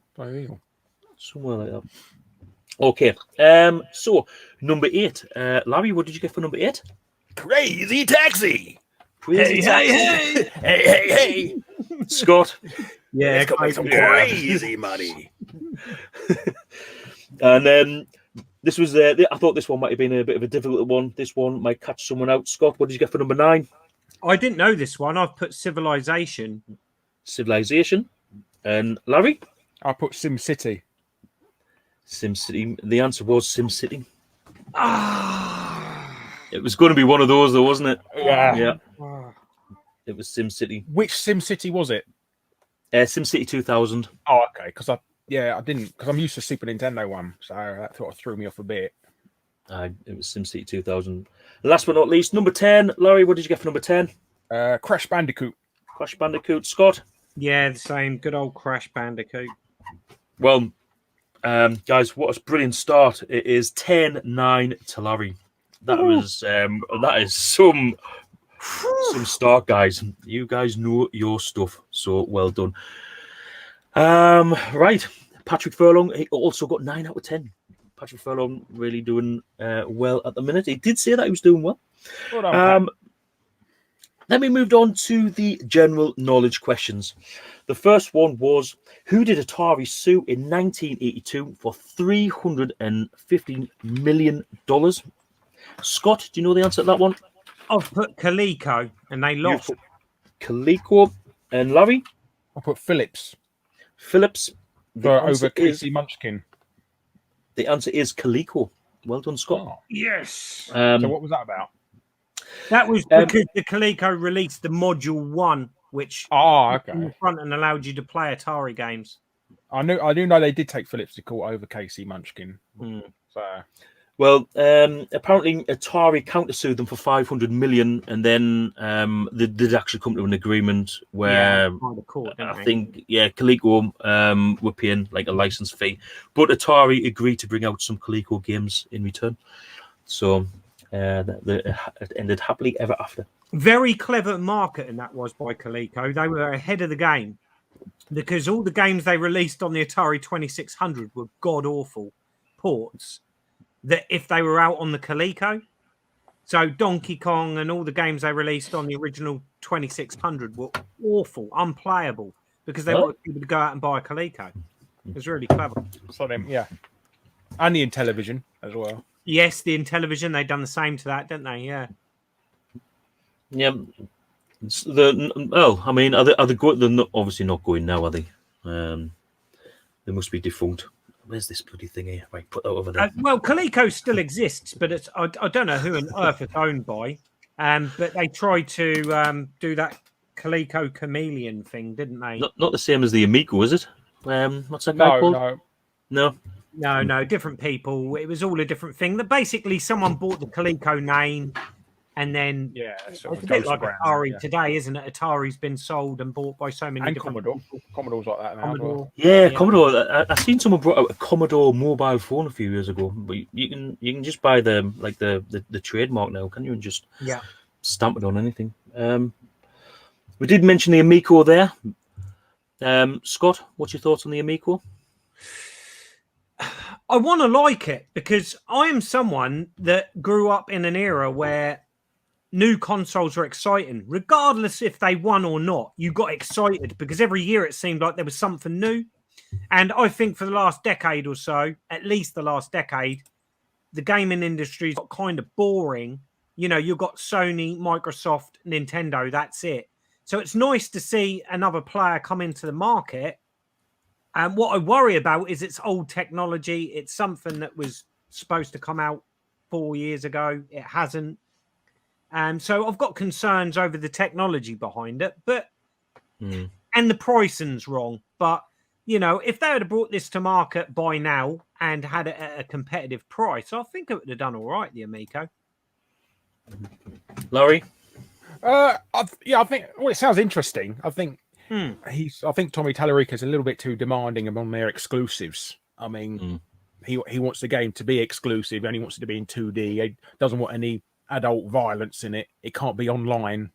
somewhere like that. Okay. So number 8, Larry, what did you get for number 8? Crazy Taxi. Hey. Scott. Yeah, it's gonna make some crazy money. And then this was. I thought this one might have been a bit of a difficult one. This one might catch someone out. Scott, what did you get for number 9? I didn't know this one. I've put Civilization. And Larry? I put SimCity. SimCity. The answer was SimCity. It was going to be one of those, though, wasn't it? Yeah. It was SimCity. Which SimCity was it? SimCity 2000. Oh, okay. I didn't, because I'm used to Super Nintendo one, so that sort of threw me off a bit. It was SimCity 2000. Last but not least, number 10. Larry, what did you get for number 10? Crash Bandicoot. Crash Bandicoot. Scott? Yeah, the same. Good old Crash Bandicoot. Well, guys, what a brilliant start. It is 10-9 to Larry. That is some start, guys. You guys know your stuff, so well done. Right. Patrick Furlong, he also got 9 out of 10. Patrick Furlong really doing well at the minute. He did say that he was doing well. Then we moved on to the general knowledge questions. The first one was, who did Atari sue in 1982 for $350 million? Scott, do you know the answer to that one? I've put Coleco, and they lost. Coleco. And Larry? I put Philips. Over Casey Munchkin. The answer is Coleco. Well done, Scott. Oh. Yes. So what was that about? That was because the Coleco released the Module 1, which okay. in the front and allowed you to play Atari games. I do know they did take Phillips to court over Casey Munchkin. So. Well, apparently Atari countersued them for 500 million, and then they did actually come to an agreement where I think Coleco were paying like a license fee, but Atari agreed to bring out some Coleco games in return. So it ended happily ever after. Very clever marketing that was by Coleco. They were ahead of the game because all the games they released on the Atari 2600 were god awful ports. That if they were out on the Coleco, so Donkey Kong and all the games they released on the original 2600 were awful, unplayable, because they wanted people to go out and buy a Coleco. It was really clever. So then, and the Intellivision as well. Yes, the Intellivision, they've done the same to that, didn't they? Yeah. Yeah. I mean, are they going? They're obviously not going now, are they? They must be defunct. Where's this bloody thing here? Right, put that over there. Well, Coleco still exists, but it's I don't know who on earth it's owned by. But they tried to do that Coleco Chameleon thing, didn't they? Not the same as the Amico, is it? What's that guy called? No, different people. It was all a different thing. That basically someone bought the Coleco name, and then it's a bit like Atari today, isn't it? Atari's been sold and bought by so many different people. Commodore's like that now. Commodore. Yeah, Commodore. I seen someone brought out a Commodore mobile phone a few years ago, but you can just buy the trademark now, can you? And just stamp it on anything. We did mention the Amico there. Scott, what's your thoughts on the Amico? I want to like it because I am someone that grew up in an era where new consoles were exciting, regardless if they won or not. You got excited because every year it seemed like there was something new. And I think for the last decade or so, at least the last decade, the gaming industry's got kind of boring. You know, you've got Sony, Microsoft, Nintendo, that's it. So it's nice to see another player come into the market. And what I worry about is it's old technology. It's something that was supposed to come out 4 years ago. It hasn't. So I've got concerns over the technology behind it, and the pricing's wrong. But, you know, if they had brought this to market by now and had it at a competitive price, I think it would have done all right, the Amico. Laurie? I think it sounds interesting. I think I think Tommy Tallarica's a little bit too demanding among their exclusives. I mean, he wants the game to be exclusive and he wants it to be in 2D. He doesn't want any adult violence in it. It can't be online.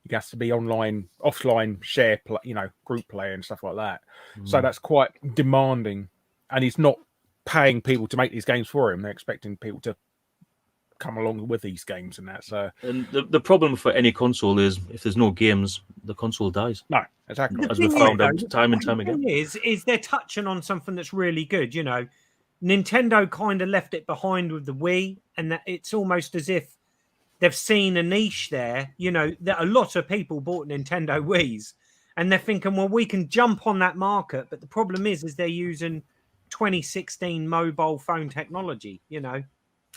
It has to be online, offline, share, group play and stuff like that. So that's quite demanding. And he's not paying people to make these games for him. They're expecting people to come along with these games and that. So, and the problem for any console is if there's no games, the console dies. No, exactly. As we found out time and time again. Is they're touching on something that's really good. You know, Nintendo kind of left it behind with the Wii, and that it's almost as if they've seen a niche there. You know, that a lot of people bought Nintendo Wiis, and they're thinking, well, we can jump on that market. But the problem is they're using 2016 mobile phone technology. You know.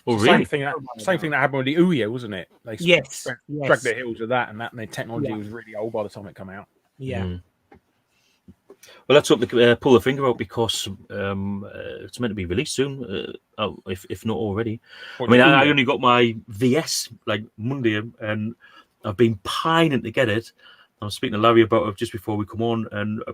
Well, really? Same thing that happened with the Ouya, wasn't it? They dragged their heels with that, and their technology was really old by the time it came out. Yeah. Well, let's hope they pull the finger out because it's meant to be released soon, if not already. I only got my VS like Monday, and I've been pining to get it. I was speaking to Larry about it just before we come on, and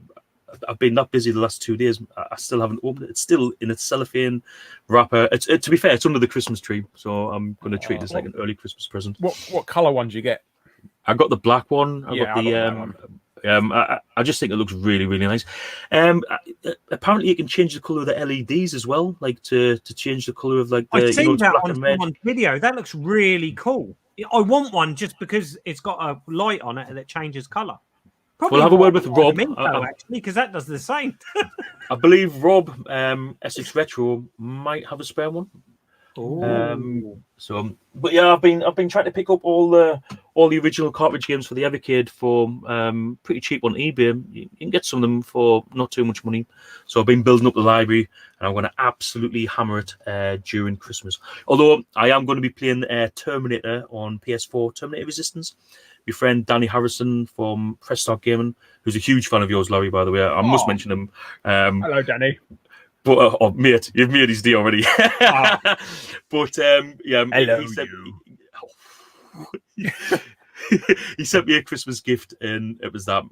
I've been that busy the last 2 days. I still haven't opened it. It's still in its cellophane wrapper. To be fair, it's under the Christmas tree, so I'm going to treat this like an early Christmas present. What colour one did you get? I got the black one. I got the. I just think it looks really, really nice. Apparently, you can change the colour of the LEDs as well, like to change the colour of like the. I've seen that on video. That looks really cool. I want one just because it's got a light on it that changes colour. Probably we'll have a word with Rob, actually, because that does the same. I believe Rob, Essex Retro, might have a spare one. But yeah, I've been trying to pick up all the original cartridge games for the Evercade for pretty cheap on eBay. You can get some of them for not too much money. So I've been building up the library, and I'm going to absolutely hammer it during Christmas. Although I am going to be playing Terminator on PS4, Terminator Resistance. My friend Danny Harrison from Fresh Start Gaming, who's a huge fan of yours, Larry, by the way. I must mention him. Hello, Danny. But mate, you've made his day already. But yeah, hello, he sent me a Christmas gift, and it was that.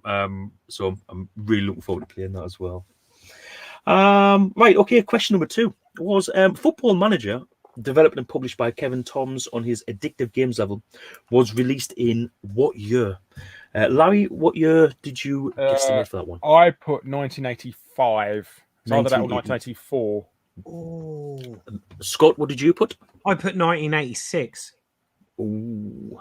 So I'm really looking forward to playing that as well. Right, okay. Question number 2 was Football Manager, developed and published by Kevin Toms on his Addictive Games level, was released in what year? Larry, what year did you guesstimate for that one? I put 1985. It's either that or 1984. Oh. Scott, what did you put? I put 1986. Ooh.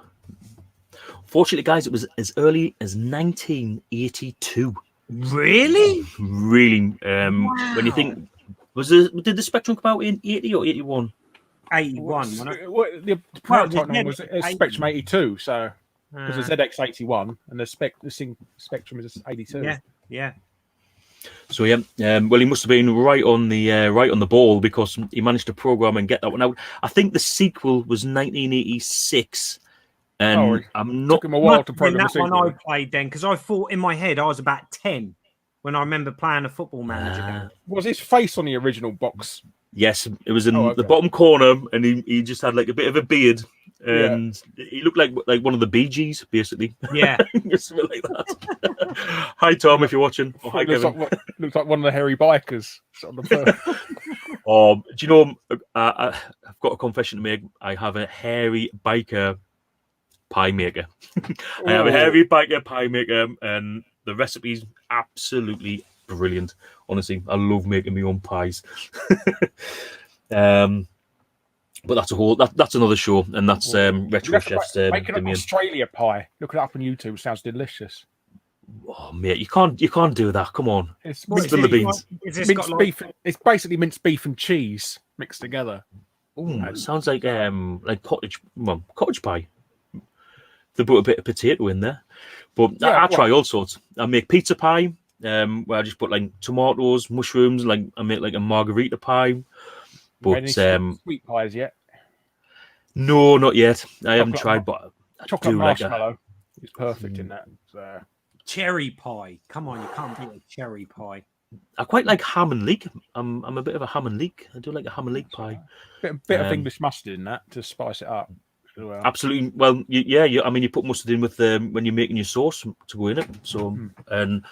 Fortunately, guys, it was as early as 1982. Really? Really? Wow. When you think, did the Spectrum come out in 80 or 81? 81. The prototype one was Spectrum 82, so because the ZX 81 and the Spectrum is 82. Yeah. So yeah, well, he must have been right on the ball, because he managed to program and get that one out. I think the sequel was 1986, and I'm not. Took him a while to program that one I played then, because I thought in my head I was about 10 when I remember playing a Football Manager game. Was his face on the original box? Yes, it was in the bottom corner, and he just had like a bit of a beard, and he looked like one of the Bee Gees, basically. Yeah, something like that. Hi, Tom, if you're watching. Oh, hi, Kevin. Looks like one of the hairy bikers. Do you know? I've got a confession to make. I have a hairy biker pie maker. I have a hairy biker pie maker, and the recipe's absolutely brilliant. Honestly, I love making my own pies. But that's another show, and that's Retro Chef's making an Australia pie. Look it up on YouTube. It sounds delicious. Oh mate, you can't do that. Come on, it's the beans. Beef. It's basically minced beef and cheese mixed together. Ooh, it sounds like cottage pie. They put a bit of potato in there, but I try all sorts. I make pizza pie. Where I just put like tomatoes, mushrooms, like I make like a margarita pie. But sweet pies yet? No, not yet. I haven't tried, but chocolate marshmallow is perfect in that. So. Cherry pie. Come on, you can't beat a cherry pie. I quite like ham and leek. I'm a bit of a ham and leek. I do like a ham and leek pie. Bit of English mustard in that to spice it up. Well. Absolutely. Well, I mean, you put mustard in with when you're making your sauce to go in it. So and.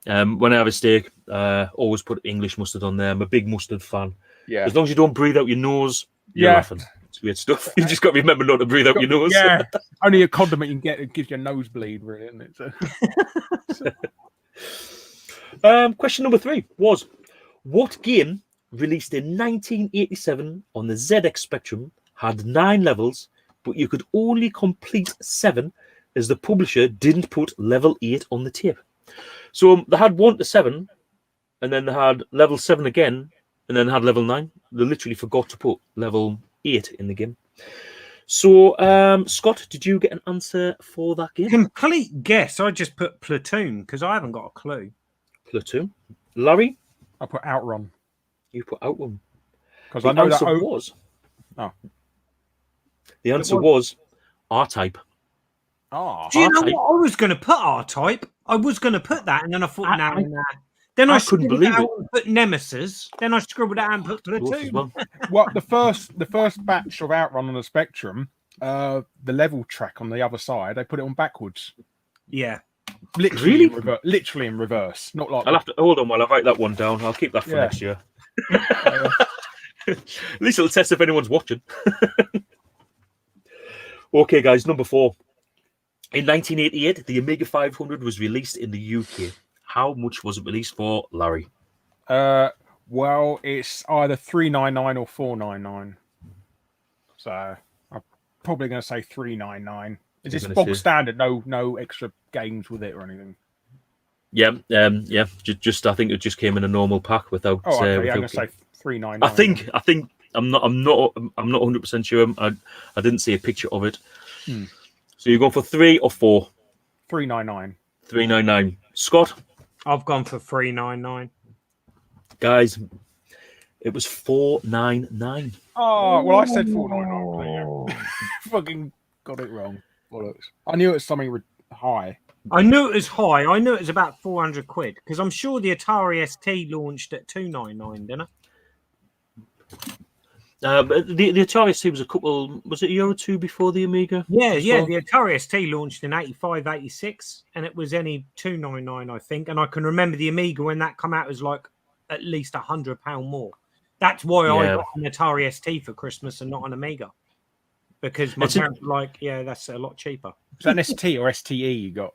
When I have a steak, always put English mustard on there. I'm a big mustard fan. Yeah. As long as you don't breathe out your nose, you're laughing. It's weird stuff. You just got to remember not to breathe out your nose. Yeah. Only a condiment you can get that gives you a nosebleed, really, isn't it? Question number 3 was, what game released in 1987 on the ZX Spectrum had 9 levels, but you could only complete 7 as the publisher didn't put level 8 on the tape? So they had 1 to 7, and then they had level 7 again, and then they had level 9. They literally forgot to put level 8 in the game. So, Scott, did you get an answer for that game? Complete guess. I just put Platoon because I haven't got a clue. Platoon. Larry? I put Outrun. You put Outrun. Because I know that was. Oh. The answer was R-Type. Oh, do you know what? I was going to put R-Type. I was going to put that, and then I thought, Then I couldn't believe it. And put Nemesis. Then I scribbled it out and put Platoon. Well, the first batch of Outrun on the Spectrum, the level track on the other side, they put it on backwards. Yeah, literally in reverse. Not like I'll have to hold on while I write that one down. I'll keep that for next year. At least it'll test if anyone's watching. Okay, guys, number 4. In 1988, the Amiga 500 was released in the UK. How much was it released for, Larry? Well, it's either $399 or $499. So I'm probably going to say $399. Is this box standard? No extra games with it or anything? Yeah. Just I think it just came in a normal pack without. I'm going to say $399. I think I'm not 100% sure. I didn't see a picture of it. So you're going for 3 or 4? 399. 399. Scott? I've gone for 399. Guys, it was 499. Oh, well, I said 499. Fucking got it wrong. Bollocks. I knew it was something high. I knew it was high. I knew it was about 400 quid because I'm sure the Atari ST launched at 299, didn't it? But the Atari ST was a couple. Was it a year or two before the Amiga? Yeah. well? The Atari ST launched in 85, 86, and it was only 299, I think. And I can remember the Amiga when that come out was like at least £100 more. That's why I got an Atari ST for Christmas and not an Amiga, because my parents were like, "Yeah, that's a lot cheaper." Is that an ST or STE you got?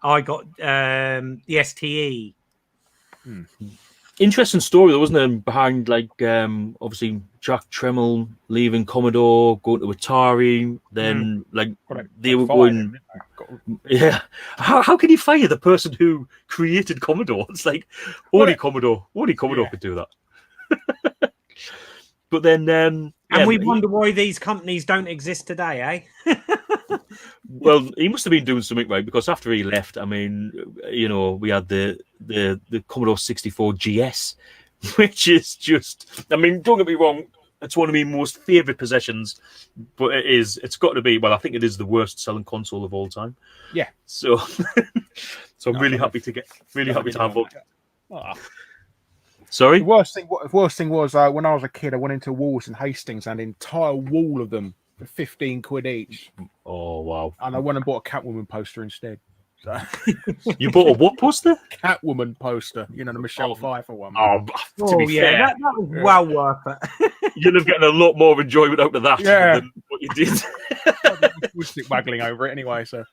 I got the STE. Interesting story, though, wasn't there? Behind, like, obviously Jack Tremmell leaving Commodore, going to Atari, then like they were going. Yeah, how can you fire the person who created Commodore? It's like only Commodore could do that. But then, and we wonder why these companies don't exist today, eh? Well, he must have been doing something right, because after he left, I mean, you know, we had the Commodore 64 GS, which is just, I mean, don't get me wrong, it's one of my most favourite possessions, but it's got to be, well, I think it is the worst selling console of all time. Yeah. So, I'm really happy to have one. Sorry? The worst thing was when I was a kid, I went into Walls in Hastings and an entire wall of them for 15 quid each. Oh, wow. And I went and bought a Catwoman poster instead. So. You bought a what poster? Catwoman poster, you know, the Michelle Pfeiffer one. To be fair, that was well worth it. You'd have gotten a lot more enjoyment out of that than what you did. We're still waggling over it anyway, so.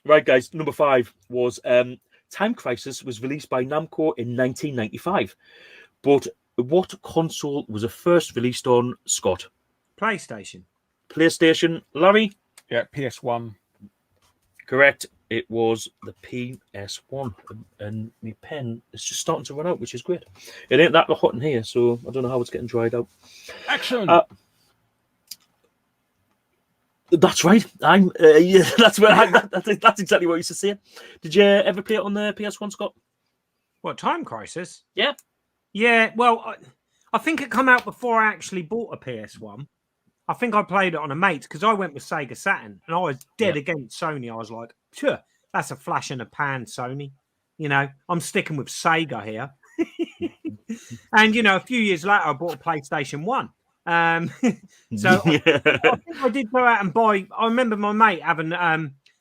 Right, guys, number 5 was Time Crisis was released by Namco in 1995. But what console was it first released on, Scott? PlayStation. Larry? Yeah, PS1. Correct. It was the PS1. And my pen is just starting to run out, which is great. It ain't that hot in here, so I don't know how it's getting dried out. Action! That's right. That's exactly what I used to say. Did you ever play it on the PS1, Scott? What, Time Crisis? Yeah. Yeah, well, I think it come out before I actually bought a PS1. I think I played it on a mate because I went with Sega Saturn and I was dead against Sony. I was like, sure, that's a flash in a pan, Sony. You know, I'm sticking with Sega here. And, you know, a few years later, I bought a PlayStation 1. So I think I did go out and buy. I remember my mate having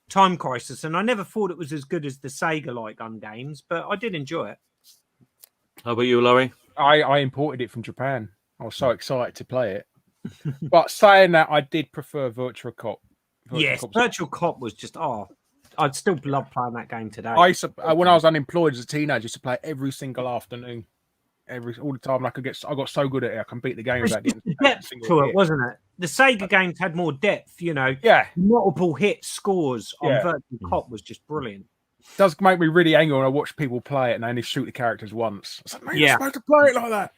Time Crisis, and I never thought it was as good as the Sega gun games, but I did enjoy it. How about you, Larry? I imported it from Japan. I was so excited to play it. But saying that, I did prefer Virtual Cop. Virtual Cop was just I'd still love playing that game today. When I was unemployed as a teenager, I used to play every single afternoon. All the time, I got so good at it, I can beat the game without getting depth to it, wasn't it? The Sega games had more depth, you know. Yeah, multiple hit scores on Virtual Cop was just brilliant. It does make me really angry when I watch people play it and they only shoot the characters once. It's like, man, you're supposed to play it like that.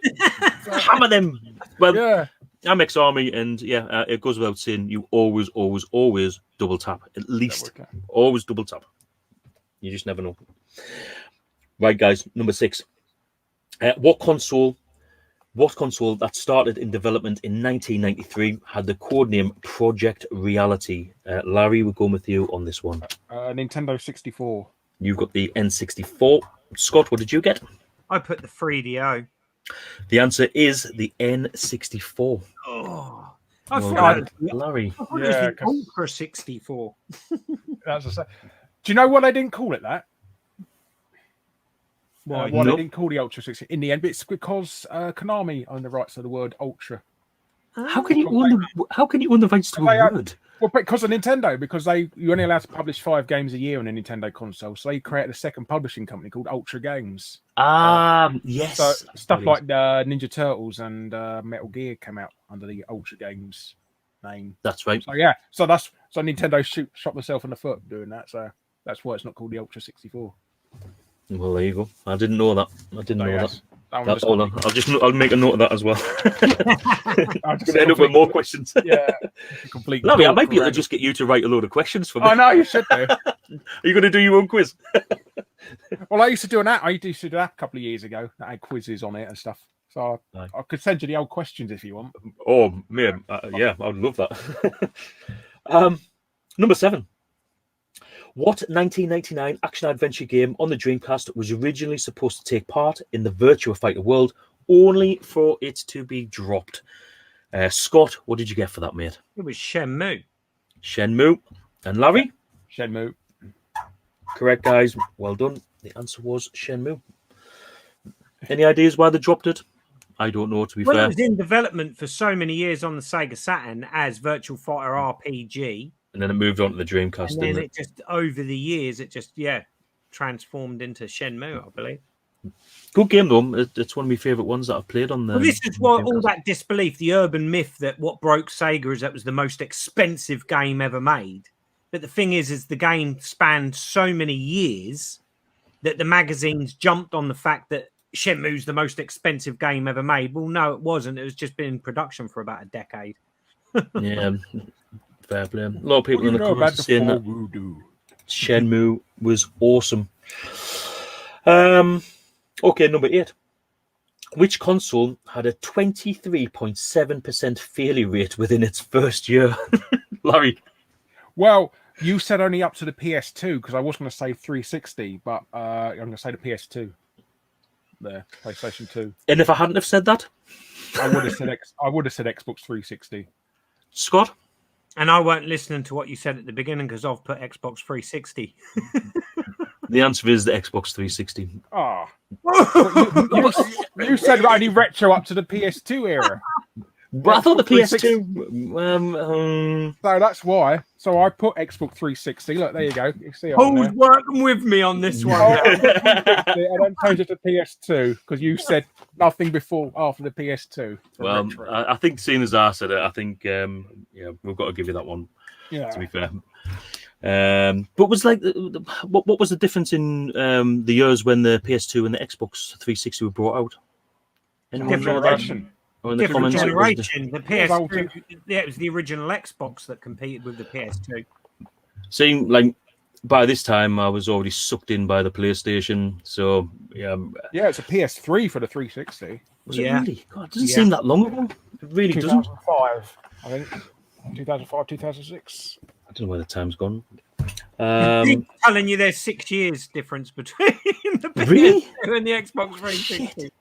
Hammer them. Well, I'm ex-army, and it goes without saying, you always double tap. At least always double tap. You just never know. Right, guys, number 6. What console that started in development in 1993 had the codename Project Reality? Larry, we're going with you on this one. Nintendo 64. You've got the N64. Scott, what did you get? I put the 3DO. The answer is the N64. Oh, I thought Larry. I thought it was the Ultra 64. Do you know why they didn't call it that? Why they didn't call the Ultra 60 in the end? It's because Konami owned the rights to the word Ultra. How can you own the rights to a word? Well, because of Nintendo, because you only allowed to publish 5 games a year on a Nintendo console, so they created a second publishing company called Ultra Games. Yes. So stuff like Ninja Turtles and Metal Gear came out under the Ultra Games name. That's right. So so Nintendo shot themselves in the foot doing that. So that's why it's not called the Ultra 64. Well, there you go. I didn't know that. I didn't know yes. that. Hold on. I'll make a note of that as well. I'm just going to end up with more questions. Yeah. Complete. Larry, I might be able to just get you to write a load of questions for me. I know, you should do. Are you going to do your own quiz? Well, I used to do that. I used to do that a couple of years ago. That had quizzes on it and stuff. So I could send you the old questions if you want. Oh, man. Yeah, I'd love that. Number 7. What 1999 action-adventure game on the Dreamcast was originally supposed to take part in the Virtua Fighter world, only for it to be dropped? Scott, what did you get for that, mate? It was Shenmue. Shenmue. And Larry? Shenmue. Correct, guys. Well done. The answer was Shenmue. Any ideas why they dropped it? I don't know, to be fair. It was in development for so many years on the Sega Saturn as Virtual Fighter RPG. And then it moved on to the Dreamcast, and then it just, over the years, it just, transformed into Shenmue, I believe. Good game, though. It's one of my favourite ones that I've played on the... Well, this is what all that disbelief, the urban myth that what broke Sega is that was the most expensive game ever made. But the thing is the game spanned so many years that the magazines jumped on the fact that Shenmue's the most expensive game ever made. Well, no, it wasn't. It was just been in production for about a decade. Yeah, fair play. A lot of people in the comments are saying that Shenmue was awesome. Okay, number 8. Which console had a 23.7% failure rate within its first year? Larry? Well, you said only up to the PS2 because I was going to say 360, but I'm going to say the PS2. There, PlayStation 2. And if I hadn't have said that, I would have said Xbox 360. Scott? And I weren't listening to what you said at the beginning because I've put Xbox 360. The answer is the Xbox 360. Ah, you said only retro up to the PS2 era. But I thought the PS2. So that's why. So I put Xbox 360. Look, there you go. You see it Who's working with me on this one? I then changed it to PS2 because you said nothing after the PS2. Well, I think seeing as I said it, I think we've got to give you that one. Yeah. To be fair. But was like, what was the difference in the years when the PS2 and the Xbox 360 were brought out? Different generation. Different generation. The PS2, it was the original Xbox that competed with the PS2. Seeing like by this time, I was already sucked in by the PlayStation. So yeah, it's a PS3 for the 360. Was it really? God, it doesn't seem that long ago. It really doesn't. 2005, I think. 2005, 2006. I don't know where the time's gone. I'm telling you, there's 6 years difference between the PS2 and the Xbox 360.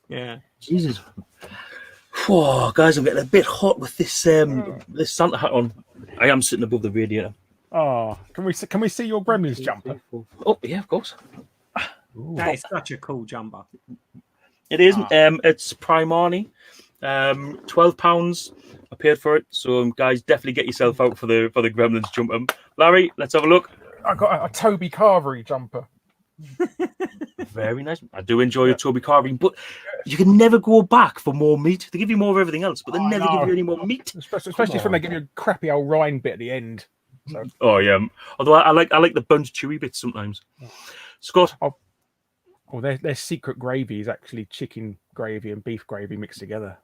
Yeah. Jesus. Whoa, guys, I'm getting a bit hot with this this Santa hat on. I am sitting above the radiator. Oh, can we see your Gremlins jumper? Oh yeah, of course. That is such a cool jumper. It is. It's Primani. £12 I paid for it. So guys, definitely get yourself out for the Gremlins jumper. Larry, let's have a look. I got a Toby Carvery jumper. Very nice. I do enjoy a Toby Carving, but you can never go back for more meat. They give you more of everything else, but they never give you any more meat. Especially when they give you a crappy old rind bit at the end. So. Oh yeah. Although I like the burnt chewy bits sometimes. Scott. Their secret gravy is actually chicken gravy and beef gravy mixed together.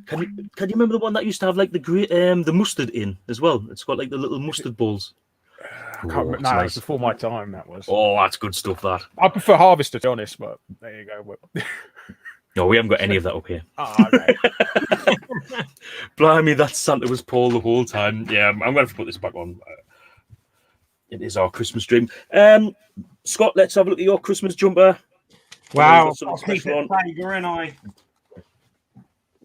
Can you remember the one that used to have like the mustard in as well? It's got like the little mustard balls. I can't remember. No, it's before my time. That was. Oh, that's good stuff. That I prefer Harvester, to be honest, but there you go. No, we haven't got any of that up here. Oh, okay. Blimey, that Santa was Paul the whole time. Yeah, I'm going to have to put this back on. It is our Christmas dream. Scott, let's have a look at your Christmas jumper. Wow, I'll keep it Sega, and I.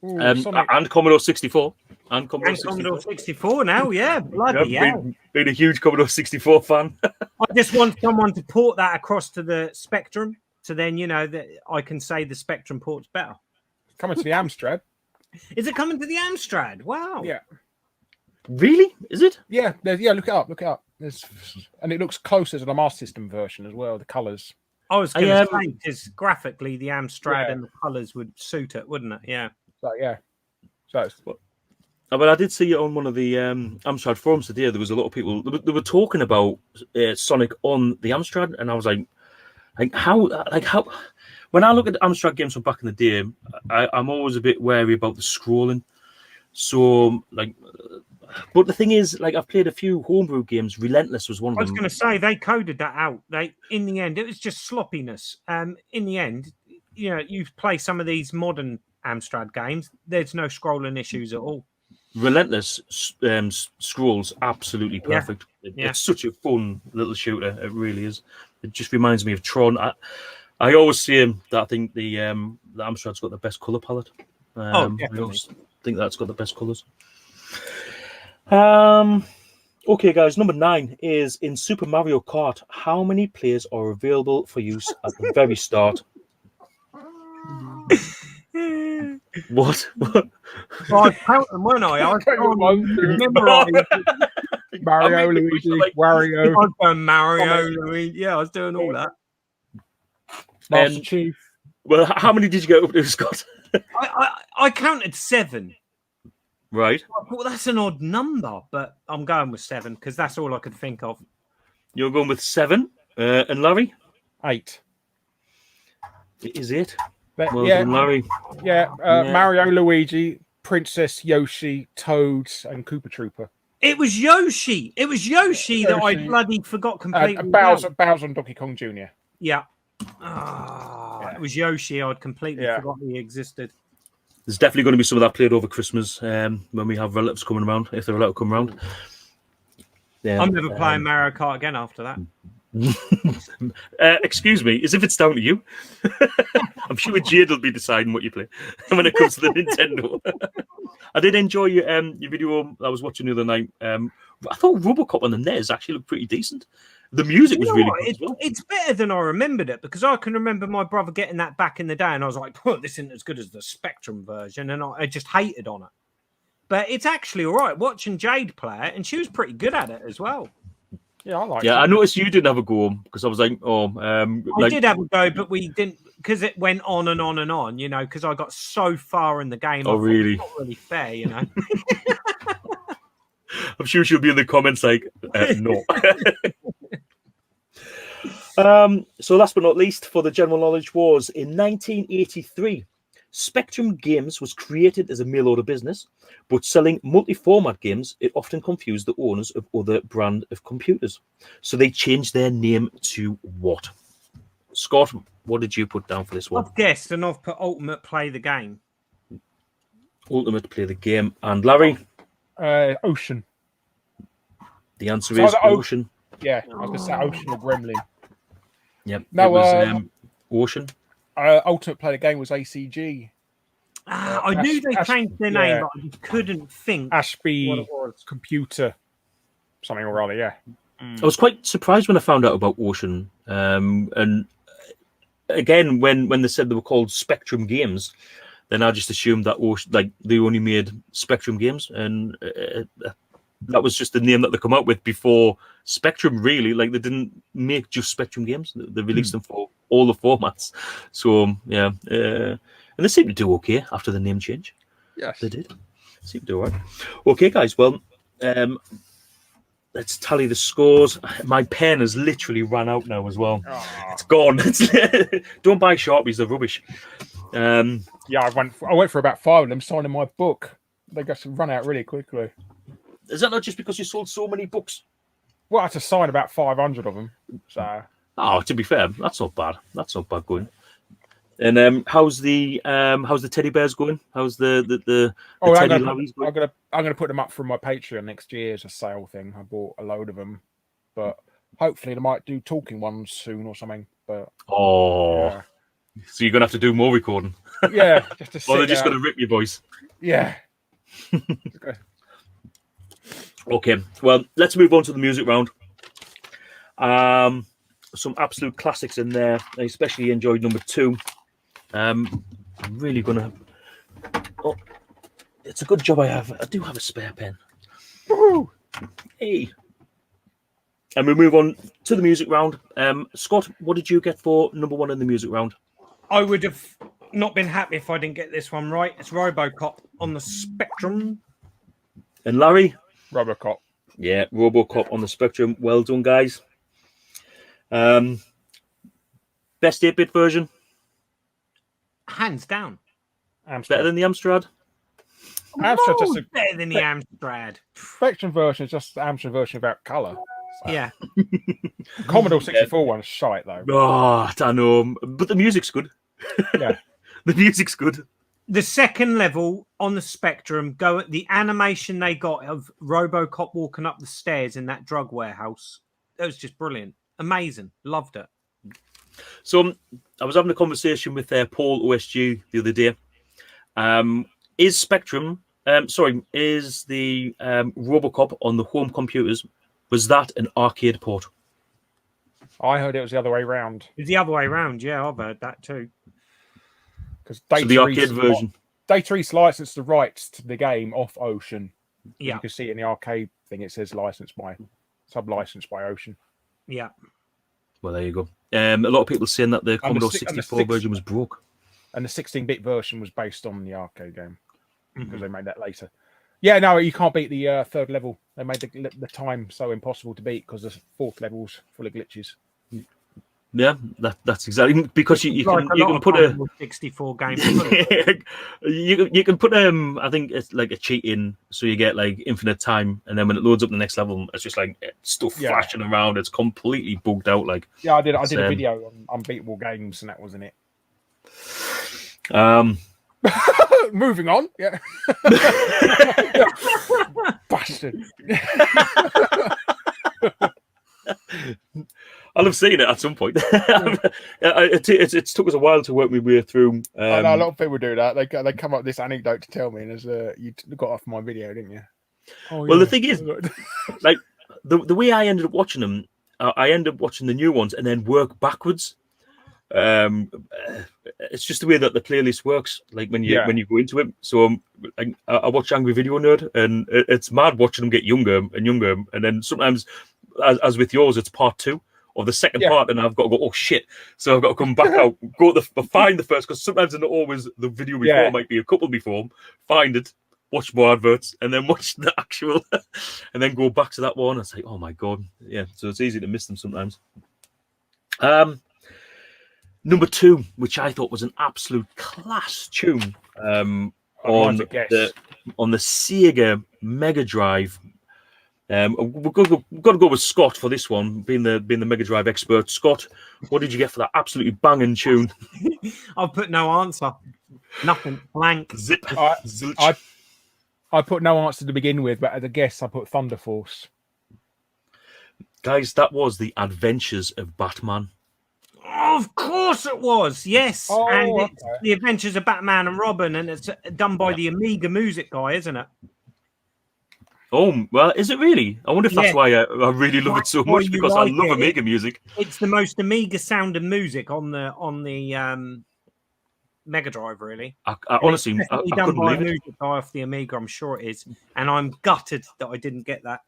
And Commodore 64. And Commodore 64 now, yeah. Bloody yeah. Been a huge Commodore 64 fan. I just want someone to port that across to the Spectrum, so then, that I can say the Spectrum port's better. Coming to the Amstrad. Is it coming to the Amstrad? Wow. Yeah. Really? Is it? Yeah, look it up. And it looks closer to the Master System version as well, the colours. I was going to say, because graphically the Amstrad and the colours would suit it, wouldn't it? Yeah. So, yeah. So but I did see it on one of the Amstrad forums today. There was a lot of people. They were talking about Sonic on the Amstrad, and I was like, Like how when I look at Amstrad games from back in the day, I'm always a bit wary about the scrolling. So but the thing is, like, I've played a few homebrew games. Relentless was one of them. I was going to say they coded that out. In the end, it was just sloppiness. In the end, you play some of these modern Amstrad games. There's no scrolling issues at all. Relentless scrolls absolutely perfect. Yeah. It's such a fun little shooter. It really is. It just reminds me of Tron. I always say that I think the Amstrad's got the best color palette. Definitely. I always think that's got the best colors. Okay, guys. Number 9 is in Super Mario Kart. How many players are available for use at the very start? What? I count them, weren't I? I memorised Mario, Luigi, Wario. I've done Mario, Luigi. Yeah, I was doing all that. Master Chief. Well, how many did you get up to, Scott? I counted 7. Right. I thought that's an odd number, but I'm going with 7 because that's all I could think of. You're going with 7, and Larry? 8. It is 8. But, Well done, Larry. Yeah, Mario, Luigi, Princess, Yoshi, Toads, and Koopa Trooper. It was Yoshi. It was Yoshi that I bloody forgot completely. Bowser and Donkey Kong Jr. Yeah. It was Yoshi. I'd completely forgot he existed. There's definitely going to be some of that played over Christmas when we have relatives coming around, if they're allowed to come around. Yeah, I'm never playing Mario Kart again after that. Excuse me, as if it's down to you. I'm sure Jade will be deciding what you play when it comes to the Nintendo. I did enjoy your video I was watching the other night. I thought Robocop on the NES actually looked pretty decent. The music was really good as well. It's better than I remembered it because I can remember my brother getting that back in the day, and I was like, "Oh, this isn't as good as the Spectrum version," and I just hated on it. But it's actually all right. Watching Jade play it, and she was pretty good at it as well. Yeah, I like. Yeah, I noticed you didn't have a go because I was like, I did have a go, but we didn't because it went on and on and on. Because I got so far in the game. Oh, really? It's not really fair, I'm sure she'll be in the comments like, no. So last but not least, for the general knowledge, was in 1983, Spectrum Games was created as a mail order business, but selling multi-format games, it often confused the owners of other brand of computers. So they changed their name to what? Scott, what did you put down for this one? I've guessed, and I've put Ultimate Play the Game. Ultimate Play the Game. And Larry? Ocean. The answer is Ocean. Yeah, I was going to say Ocean or Gremlin. Yep. No, it was Ocean. Ultimate Play the Game was ACG. I knew they changed their name, but I couldn't think Ashby what it was. Computer, something or other. Yeah. I was quite surprised when I found out about Ocean. And again, when they said they were called Spectrum Games, then I just assumed that Ocean, they only made Spectrum games, and that was just the name that they come up with before Spectrum. Really, they didn't make just Spectrum games; they released them for all the formats. So yeah, and they seem to do okay after the name change. Yes, they did. Seem to do all right. Okay, guys. Well, let's tally the scores. My pen has literally run out now as well. Aww. It's gone. Don't buy Sharpies; they're rubbish. Yeah, I went for about 5 of them signing my book. They just run out really quickly. Is that not just because you sold so many books? Well, I had to sign about 500 of them. So, to be fair, that's not bad. That's not bad going. And how's the teddy bears going? How's the teddy Larrys going? I'm gonna put them up for my Patreon next year as a sale thing. I bought a load of them, but hopefully they might do talking ones soon or something. But yeah. So you're gonna have to do more recording. Yeah, just to or they're just gonna rip your voice. Yeah. Okay, well, let's move on to the music round. Some absolute classics in there. I especially enjoyed number 2. I'm really gonna. Oh, it's a good job I do have a spare pen. Woo-hoo. Hey. And we move on to the music round. Scott, what did you get for number 1 in the music round? I would have not been happy if I didn't get this one right. It's RoboCop on the Spectrum. And Larry? RoboCop. Yeah, RoboCop on the Spectrum. Well done, guys. Best 8-bit version? Hands down. Better than the Amstrad? Amstrad just better than the Amstrad. Spectrum version is just the Amstrad version without colour. Yeah. Commodore 64 one's shite though. Oh, I know. But the music's good. Yeah. The music's good. The second level on the Spectrum, the animation they got of RoboCop walking up the stairs in that drug warehouse. That was just brilliant. Amazing. Loved it. So I was having a conversation with Paul OSG the other day. Is Spectrum, is the RoboCop on the home computers, was that an arcade port? I heard it was the other way round. It's the other way around, yeah, I've heard that too. Because the arcade version. Data East licensed the rights to the game off Ocean. Yeah. You can see it in the arcade thing, it says sub-licensed by Ocean. Yeah. Well, there you go. A lot of people saying that the Commodore 64 version was broke. And the 16-bit version was based on the arcade game because they made that later. Yeah, no, you can't beat the third level. They made the time so impossible to beat because the fourth level's full of glitches. Yeah, that's exactly because you can put a 64 game. you can put I think it's like a cheat in, so you get like infinite time, and then when it loads up the next level, it's just like stuff flashing around. It's completely bugged out. Like I did a video on unbeatable games, and that wasn't it. Moving on. Yeah. Bastard. I'll have seen it at some point. It took us a while to work my way through. I know a lot of people do that. They come up with this anecdote to tell me, and you got off my video, didn't you? Oh, well, the thing is, like the way I ended up watching them, I ended up watching the new ones and then work backwards. It's just the way that the playlist works. Like when you go into it. So I watch Angry Video Nerd, and it's mad watching them get younger and younger, and then sometimes, as with yours, it's part 2. Or the second part, and I've got to go, oh shit. So I've got to come back out, find the first, because sometimes they're not always the video before, might be a couple before, find it, watch more adverts, and then watch the actual, and then go back to that one. It's like, oh my God. Yeah, so it's easy to miss them sometimes. Number 2, which I thought was an absolute class tune, on the Sega Mega Drive. We've got to go with Scott for this one, being the Mega Drive expert. Scott, what did you get for that absolutely banging tune? I'll put no answer. Nothing. Blank. Zip. I put no answer to begin with, but as a guess, I put Thunder Force. Guys, that was the Adventures of Batman. Oh, of course it was. Yes, it's the Adventures of Batman and Robin, and it's done by the Amiga music guy, isn't it? Oh, well, is it really? I wonder if that's why I really love it so much, because I love Amiga music. It's the most Amiga sounding music on the Mega Drive, really. I honestly, I couldn't believe it. Music guy off the Amiga, I'm sure it is, and I'm gutted that I didn't get that.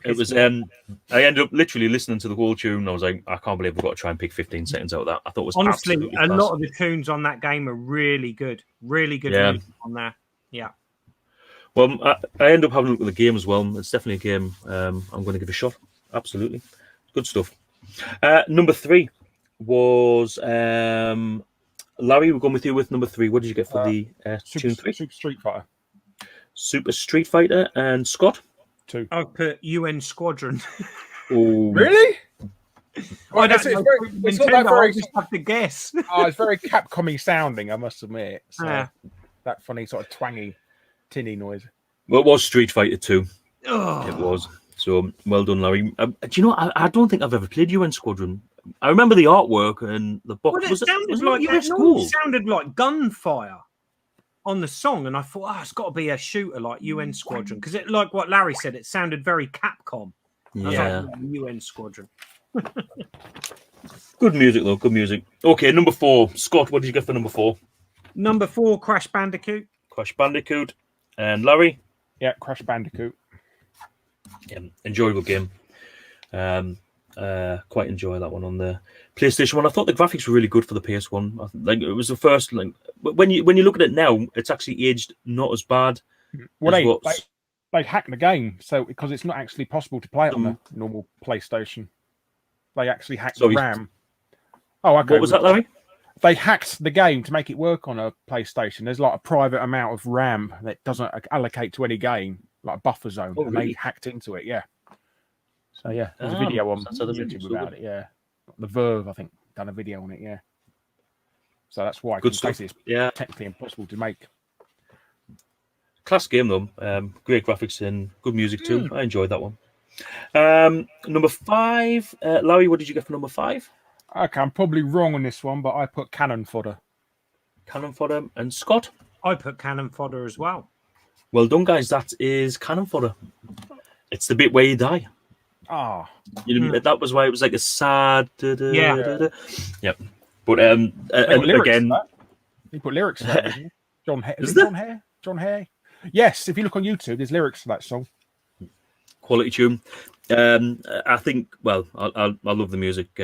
It was. I ended up literally listening to the whole tune. I was like, I can't believe we've got to try and pick 15 seconds out of that. I thought it was honestly a class. lot of the tunes on that game are really good music on there. Yeah. Well, I end up having a look at the game as well. It's definitely a game I'm going to give a shot. Absolutely. Good stuff. Number 3 was... Larry, we're going with you with number 3. What did you get for the tune 3? Super Street Fighter. Super Street Fighter. And Scott? 2. I put UN Squadron. Oh. Really? I don't know. It's not that very... I just have to guess. It's very Capcom-y sounding, I must admit. So that funny sort of twangy, tinny noise. Well, it was Street Fighter 2. Oh. It was. So, well done, Larry. Do you know, I don't think I've ever played UN Squadron. I remember the artwork and the box. Well, it sounded like gunfire on the song, and I thought, it's got to be a shooter like UN Squadron, because it, like what Larry said, it sounded very Capcom. Yeah, UN Squadron. Good music, though. Good music. Okay, number 4. Scott, what did you get for number 4? Number 4, Crash Bandicoot. Crash Bandicoot. And Larry? Yeah, Crash Bandicoot. Yeah, enjoyable game. Quite enjoy that one on the PlayStation 1. I thought the graphics were really good for the PS1. Like it was the first. Like when you look at it now, it's actually aged not as bad. Well, they hacked the game, so because it's not actually possible to play it on the normal PlayStation. They actually hacked the RAM. Oh, okay. What was that, Larry? They hacked the game to make it work on a PlayStation. There's like a private amount of RAM that doesn't allocate to any game, like a buffer zone. Oh, and really? they hacked into it, yeah. So, yeah, there's a video on YouTube about it, yeah. The Verve, I think, done a video on it, yeah. So that's why Good stuff. It's Yeah. technically impossible to make. Class game, though. Great graphics and good music, too. I enjoyed that one. Number 5. Larry, what did you get for number 5? Okay, I'm probably wrong on this one, but I put Cannon Fodder. Cannon Fodder. And Scott? I put Cannon Fodder as well. Well done, guys. That is Cannon Fodder. It's the bit where you die. Ah. That was why it was like a sad... Yep. But and again... He put lyrics to that, didn't he? John Hare. Is there? John Hare? John Hare? Yes, if you look on YouTube, there's lyrics to that song. Quality tune. I think, well, I love the music.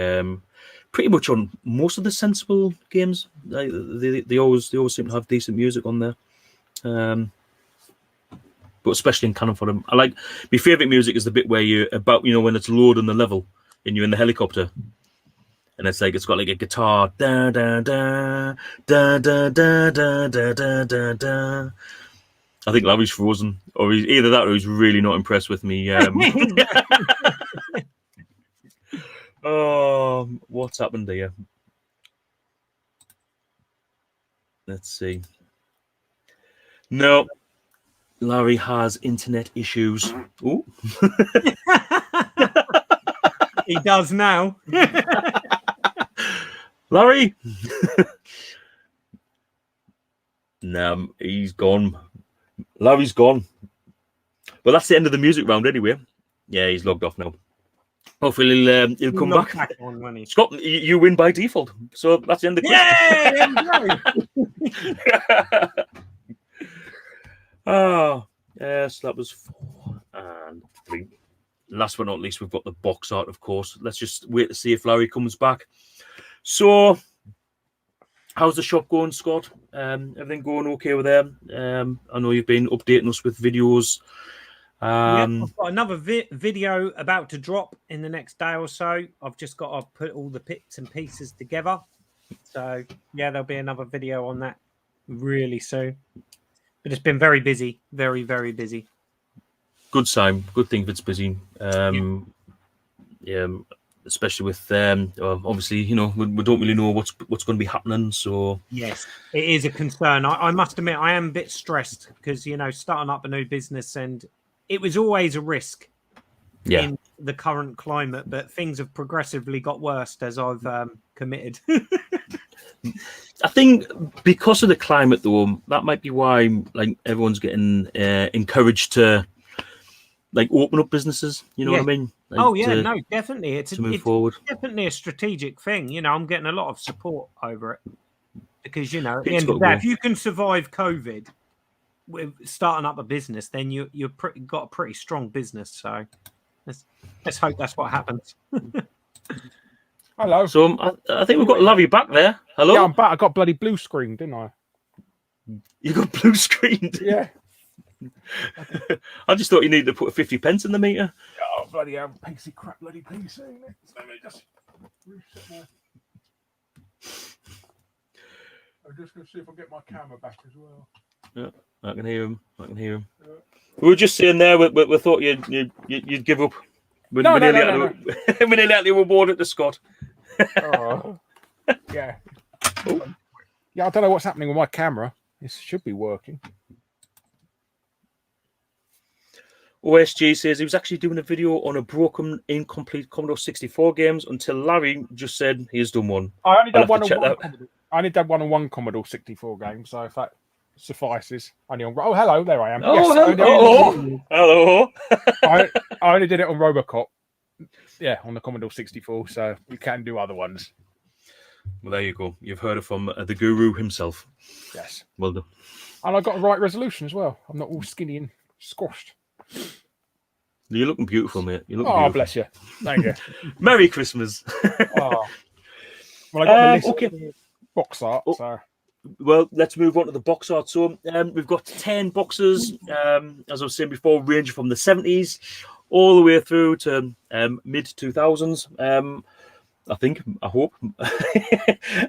Pretty much on most of the sensible games, they always seem to have decent music on there. But especially in Cannon Fodder, I like my favorite music is the bit where you're about, when it's loading the level and you're in the helicopter, and it's got like a guitar, da da da da da da da da da da da. I think Larry's frozen, or either that or he's really not impressed with me. Oh, what's happened here? Let's see. No, Larry has internet issues. Ooh. He does now. Larry! No, he's gone. Larry's gone. Well, that's the end of the music round anyway. Yeah, he's logged off now. Hopefully he'll come back. Scott, you win by default. So that's the end of the question. Oh, yes, that was 4 and 3. Last but not least, we've got the box art, of course. Let's just wait to see if Larry comes back. So, how's the shop going, Scott? Everything going okay with them? I know you've been updating us with videos. I've got another video about to drop in the next day or so. I've just got to put all the bits and pieces together. So, yeah, there'll be another video on that really soon. But it's been very busy. Very, very busy. Good sign. Good thing if it's busy. Yeah, especially with obviously, we don't really know what's going to be happening. So yes, it is a concern. I must admit, I am a bit stressed because starting up a new business, and it was always a risk in the current climate, but things have progressively got worse as I've committed. I think because of the climate, though, that might be why everyone's getting encouraged to open up businesses. You know what I mean? No, definitely. It's move forward. Definitely a strategic thing. I'm getting a lot of support over it because at the end of the day, if you can survive COVID with starting up a business, then you're got a pretty strong business. So let's hope that's what happens. Hello. So I think we've got Larry back there. Hello. Yeah, I'm back. I got bloody blue screen, didn't I? You got blue screened. Yeah. I just thought you needed to put 50 pence in the meter. Oh, bloody hell. PC crap, bloody PC. Let me just reset my... I'm just going to see if I get my camera back as well. Yeah, I can hear him. Yeah. We were just saying there, we thought you'd give up. We nearly had to award it to Scott. Oh. Yeah. Oh. Yeah, I don't know what's happening with my camera. It should be working. OSG says he was actually doing a video on a broken, incomplete Commodore 64 games until Larry just said he has done one. I only did one on one Commodore 64 game, so if that suffices. Oh, hello, there I am. Hello. I only did it on Robocop. Yeah, on the Commodore 64, so we can do other ones. Well, there you go. You've heard it from the guru himself. Yes. Well done. And I got a right resolution as well. I'm not all skinny and squashed. You're looking beautiful, mate. You're looking beautiful. Bless you. Thank you. Merry Christmas. Well, I got the list box art. So. Well, let's move on to the box art. So we've got 10 boxes, as I was saying before, ranging from the 70s all the way through to mid-2000s. I hope.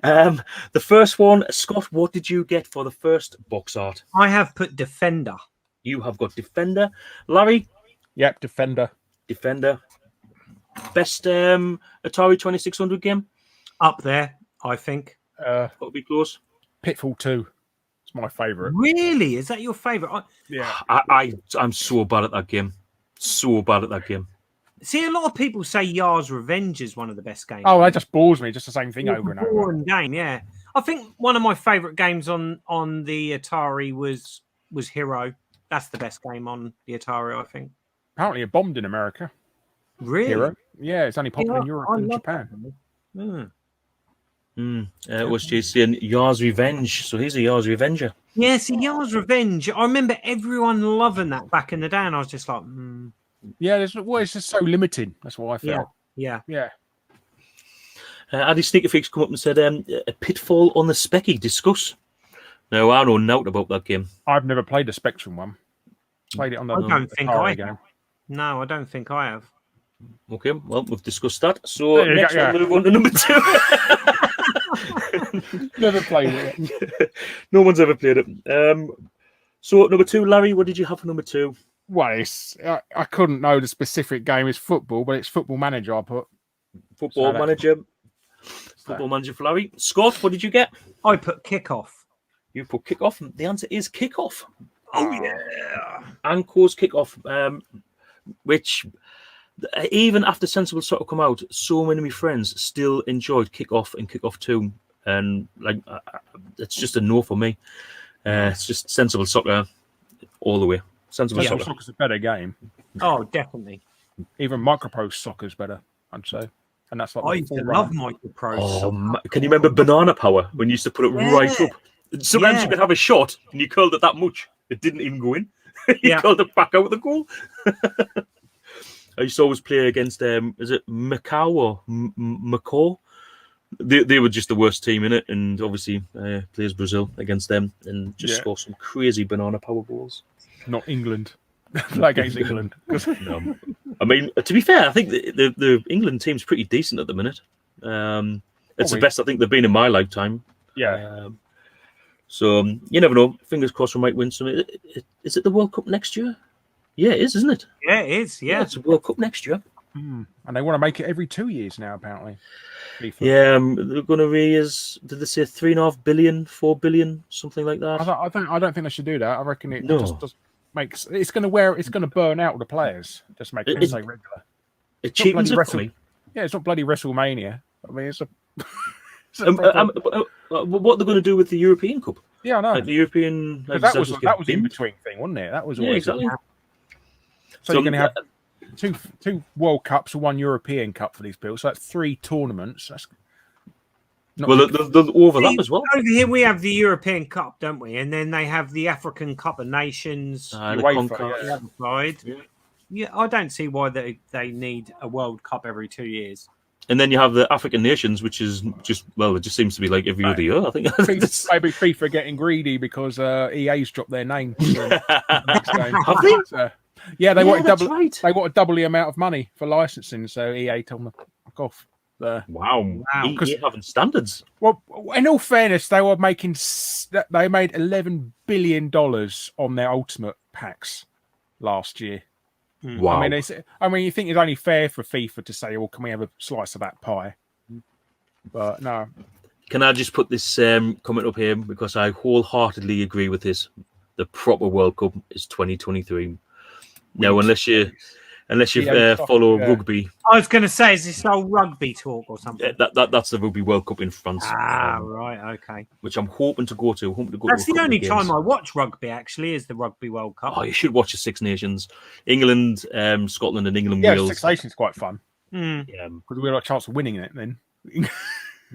The first one, Scott, what did you get for the first box art? I have put Defender. You have got Defender. Larry? Yep, Defender. Best Atari 2600 game? Up there, I think. That'll be close. Pitfall 2. It's my favourite. Really? Is that your favourite? Yeah. I'm so bad at that game. See, a lot of people say Yar's Revenge is one of the best games. Oh, that just bores me. Just the same thing over and over. Boring game, yeah. I think one of my favourite games on the Atari was Hero. That's the best game on the Atari, I think. Apparently, it bombed in America. Really? Hero. Yeah, it's only popular in Europe and Japan. It was JC Yar's Revenge. So he's a Yar's Revenger. Yeah, see, Yar's Revenge. I remember everyone loving that back in the day, and I was just like, Yeah, it's just so limited. That's what I felt. Yeah. Addy Sneakerfreaks come up and said, a Pitfall on the Specky, discuss. Now, I know nothing about that game. I've never played the Spectrum one. Played it on the Atari game. No, I don't think I have. Okay, well, we've discussed that. So next we'll move on to number 2. Never played it. No one's ever played it. So number 2, Larry, what did you have for number 2? Well, I couldn't know the specific game is football, but it's Football Manager. I put Football Manager for Larry. Scott, what did you get? I put Kickoff. You put Kickoff. The answer is Kickoff. Oh yeah, Anco's Kickoff, which even after Sensible Soccer come out, so many of my friends still enjoyed Kickoff and Kickoff 2, and like it's just a no for me. It's just Sensible Soccer all the way. Sensible Soccer's a better game. Oh, definitely. Even Microprose Soccer's better, I'd say. And that's like I used to love Microprose. Oh, can you remember Banana Power when you used to put it right up? Sometimes you could have a shot and you curled it that much. It didn't even go in. You curled it back out of the goal. I used to always play against, is it Macau or Macau? They were just the worst team in it, and obviously plays Brazil against them and just score some crazy Banana Power goals. Not England. Play against England. No. I mean, to be fair, I think the England team's pretty decent at the minute. It's the best I think they've been in my lifetime. Yeah. So you never know. Fingers crossed we might win some. Is it the World Cup next year? Yeah, it is, isn't it? Yeah, it is. Yeah, it's a World Cup next year. And they want to make it every 2 years now, apparently. FIFA. Yeah, they're going to raise. Did they say 3.5 billion, 4 billion, something like that? I don't think they should do that. I reckon it just makes it's going to burn out the players. Just make it so regular. It cheapens it for me. Yeah, it's not bloody WrestleMania. I mean, it's a. What they're going to do with the European Cup? Yeah, I know. Like the European. That was in between thing, wasn't it? That was always exactly. So you're going to have two World Cups or one European Cup for these people. So that's 3 tournaments. That's they'll overlap as well. Over here we have the European Cup, don't we? And then they have the African Cup of Nations. The other side. Yeah, I don't see why they need a World Cup every 2 years. And then you have the African nations, which is just it just seems to be like every other year. I think maybe FIFA getting greedy because EA's dropped their name. Have they? Yeah, they wanted double. Right. They wanted double the amount of money for licensing, so EA told them to fuck off. Wow! EA having standards. Well, in all fairness, they made $11 billion on their Ultimate packs last year. Wow! I mean, you think it's only fair for FIFA to say, "Well, can we have a slice of that pie?" But no. Can I just put this comment up here because I wholeheartedly agree with this? The proper World Cup is 2023. No, unless you follow rugby. I was going to say, is this old rugby talk or something? That's the Rugby World Cup in France. Right, okay. Which I'm hoping to go to. That's the only time I watch rugby, actually, is the Rugby World Cup. Oh, you should watch the Six Nations. England, Scotland and England, Wales. Six Nations is quite fun. Yeah. Because we got a chance of winning it then.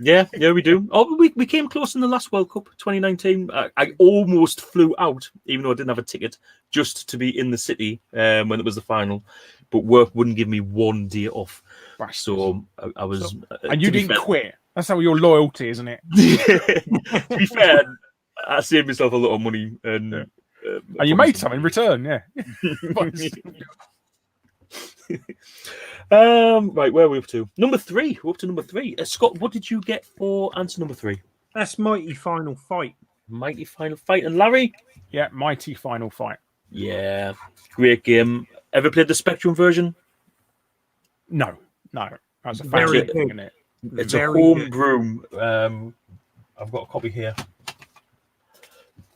Yeah, we do. Oh, we came close in the last World Cup, 2019. I almost flew out, even though I didn't have a ticket, just to be in the city when it was the final. But work wouldn't give me 1 day off. So I was... and you didn't quit. That's how your loyalty, isn't it? To be fair, I saved myself a lot of money. And you made some in return, yeah. Right, where are we up to? Number 3. We're up to number 3. Scott, what did you get for answer number 3? That's Mighty Final Fight. Mighty Final Fight. And Larry? Yeah, Mighty Final Fight. Yeah, great game. Ever played the Spectrum version? No. That's a Very fancy thing, isn't it? It's Very a homebrew. I've got a copy here.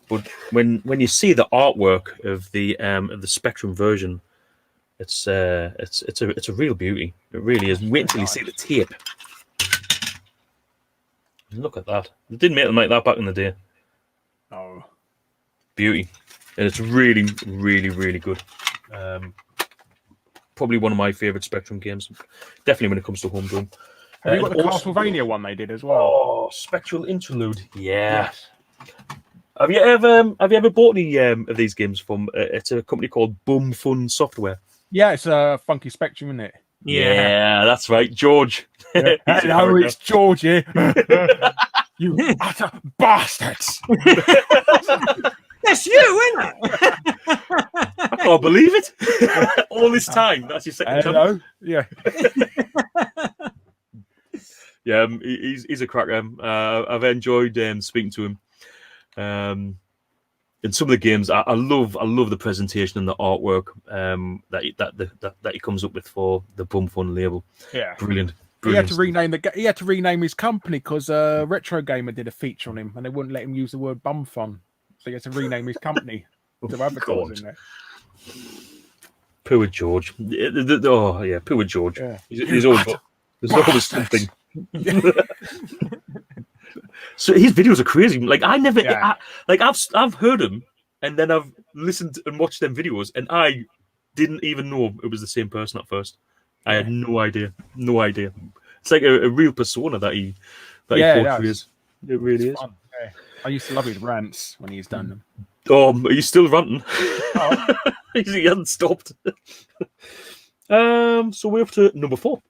But when you see the artwork of the Spectrum version, it's a real beauty. It really is. Wait until you see the tape. Look at that. They didn't make them like that back in the day. Oh, Beauty, and it's really, really, really good. Probably one of my favorite Spectrum games. Definitely when it comes to homebrew. have you got the also- Castlevania one they did as well? Oh, Spectral Interlude. Yeah. Have you ever bought any of these games from? It's a company called Bum Fun Software. Yeah, it's a Funky Spectrum, isn't it? Yeah. That's right, George. Yeah. Hello, it's George here. You utter bastards! That's you, isn't it? I can't believe it. All this time, that's your second time. Hello, yeah. Yeah, he's a cracker. I've enjoyed speaking to him. In some of the games, I love the presentation and the artwork that he comes up with for the Bum Fun label. Yeah, Brilliant. He had to rename his company because Retro Gamer did a feature on him, and they wouldn't let him use the word bum fun, so he had to rename his company to advertise in there. Poor George. Oh yeah, poor George. Yeah. There's always something. So his videos are crazy. Like I never, I've heard him, and then I've listened and watched them videos, and I didn't even know it was the same person at first. I had no idea. It's like a real persona that he portrays. It really is. Fun. Yeah. I used to love his rants when he's done them. Are you still ranting? Oh. He hasn't stopped. So we're up to number 4.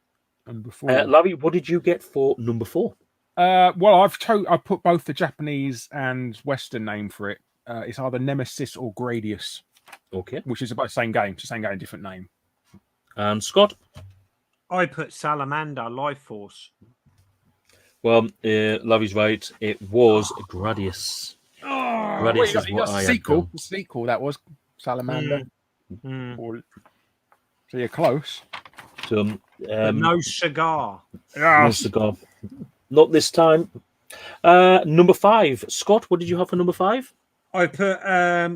Number 4. Larry, what did you get for number 4? Well, I put both the Japanese and Western name for it. It's either Nemesis or Gradius. Okay. Which is about the same game, different name. And Scott? I put Salamander Life Force. Well, Larry's right. It was Gradius. Oh, Gradius is what I had done. The sequel, that was Salamander. Mm. So you're close. So, No cigar. no cigar. Not this time. Number 5. Scott, what did you have for number 5? I put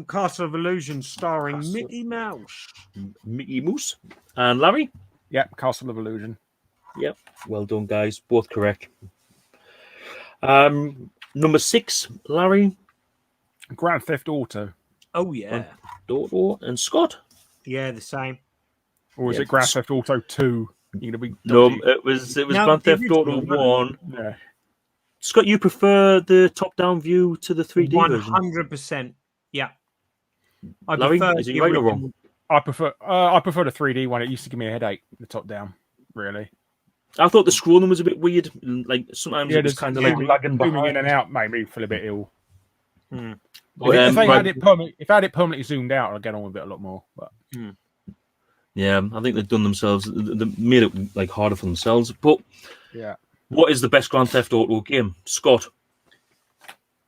Castle of Illusion starring Mickey Mouse. Mickey Mouse. And Larry? Yep, Castle of Illusion. Yep. Well done, guys. Both correct. Number 6, Larry. Grand Theft Auto. Oh yeah. Dodo and Scott. Yeah, the same. Or is it Grand Theft Auto 2? You're gonna be No, dodgy. it was No, Grand the Theft Auto original, 1. Yeah. Scott, you prefer the top-down view to the 3D version? 100%. Yeah. I Larry, prefer is it the right or original. wrong? I prefer the 3D one. It used to give me a headache, the top down, really. I thought the scrolling was a bit weird. Like sometimes it was kind of like lagging zooming behind. in and out made me feel a bit ill. But, if I right- had it permanently zoomed out, I'd get on with it a lot more. But Yeah, I think they've done themselves. They made it like harder for themselves. But yeah, what is the best Grand Theft Auto game, Scott?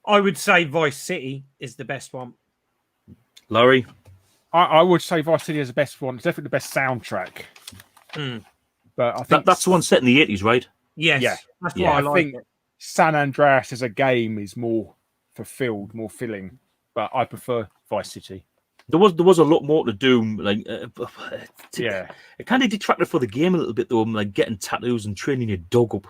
I would say Vice City is the best one. Larry? I would say Vice City is the best one. It's definitely the best soundtrack. But I think That's the one set in the 80s, right? Yes. Yeah. That's Yeah, why I I like think it. San Andreas as a game is more fulfilled, more filling. But I prefer Vice City. There was a lot more to do. Like, Yeah. it kind of detracted for the game a little bit, though. Like getting tattoos and training your dog up.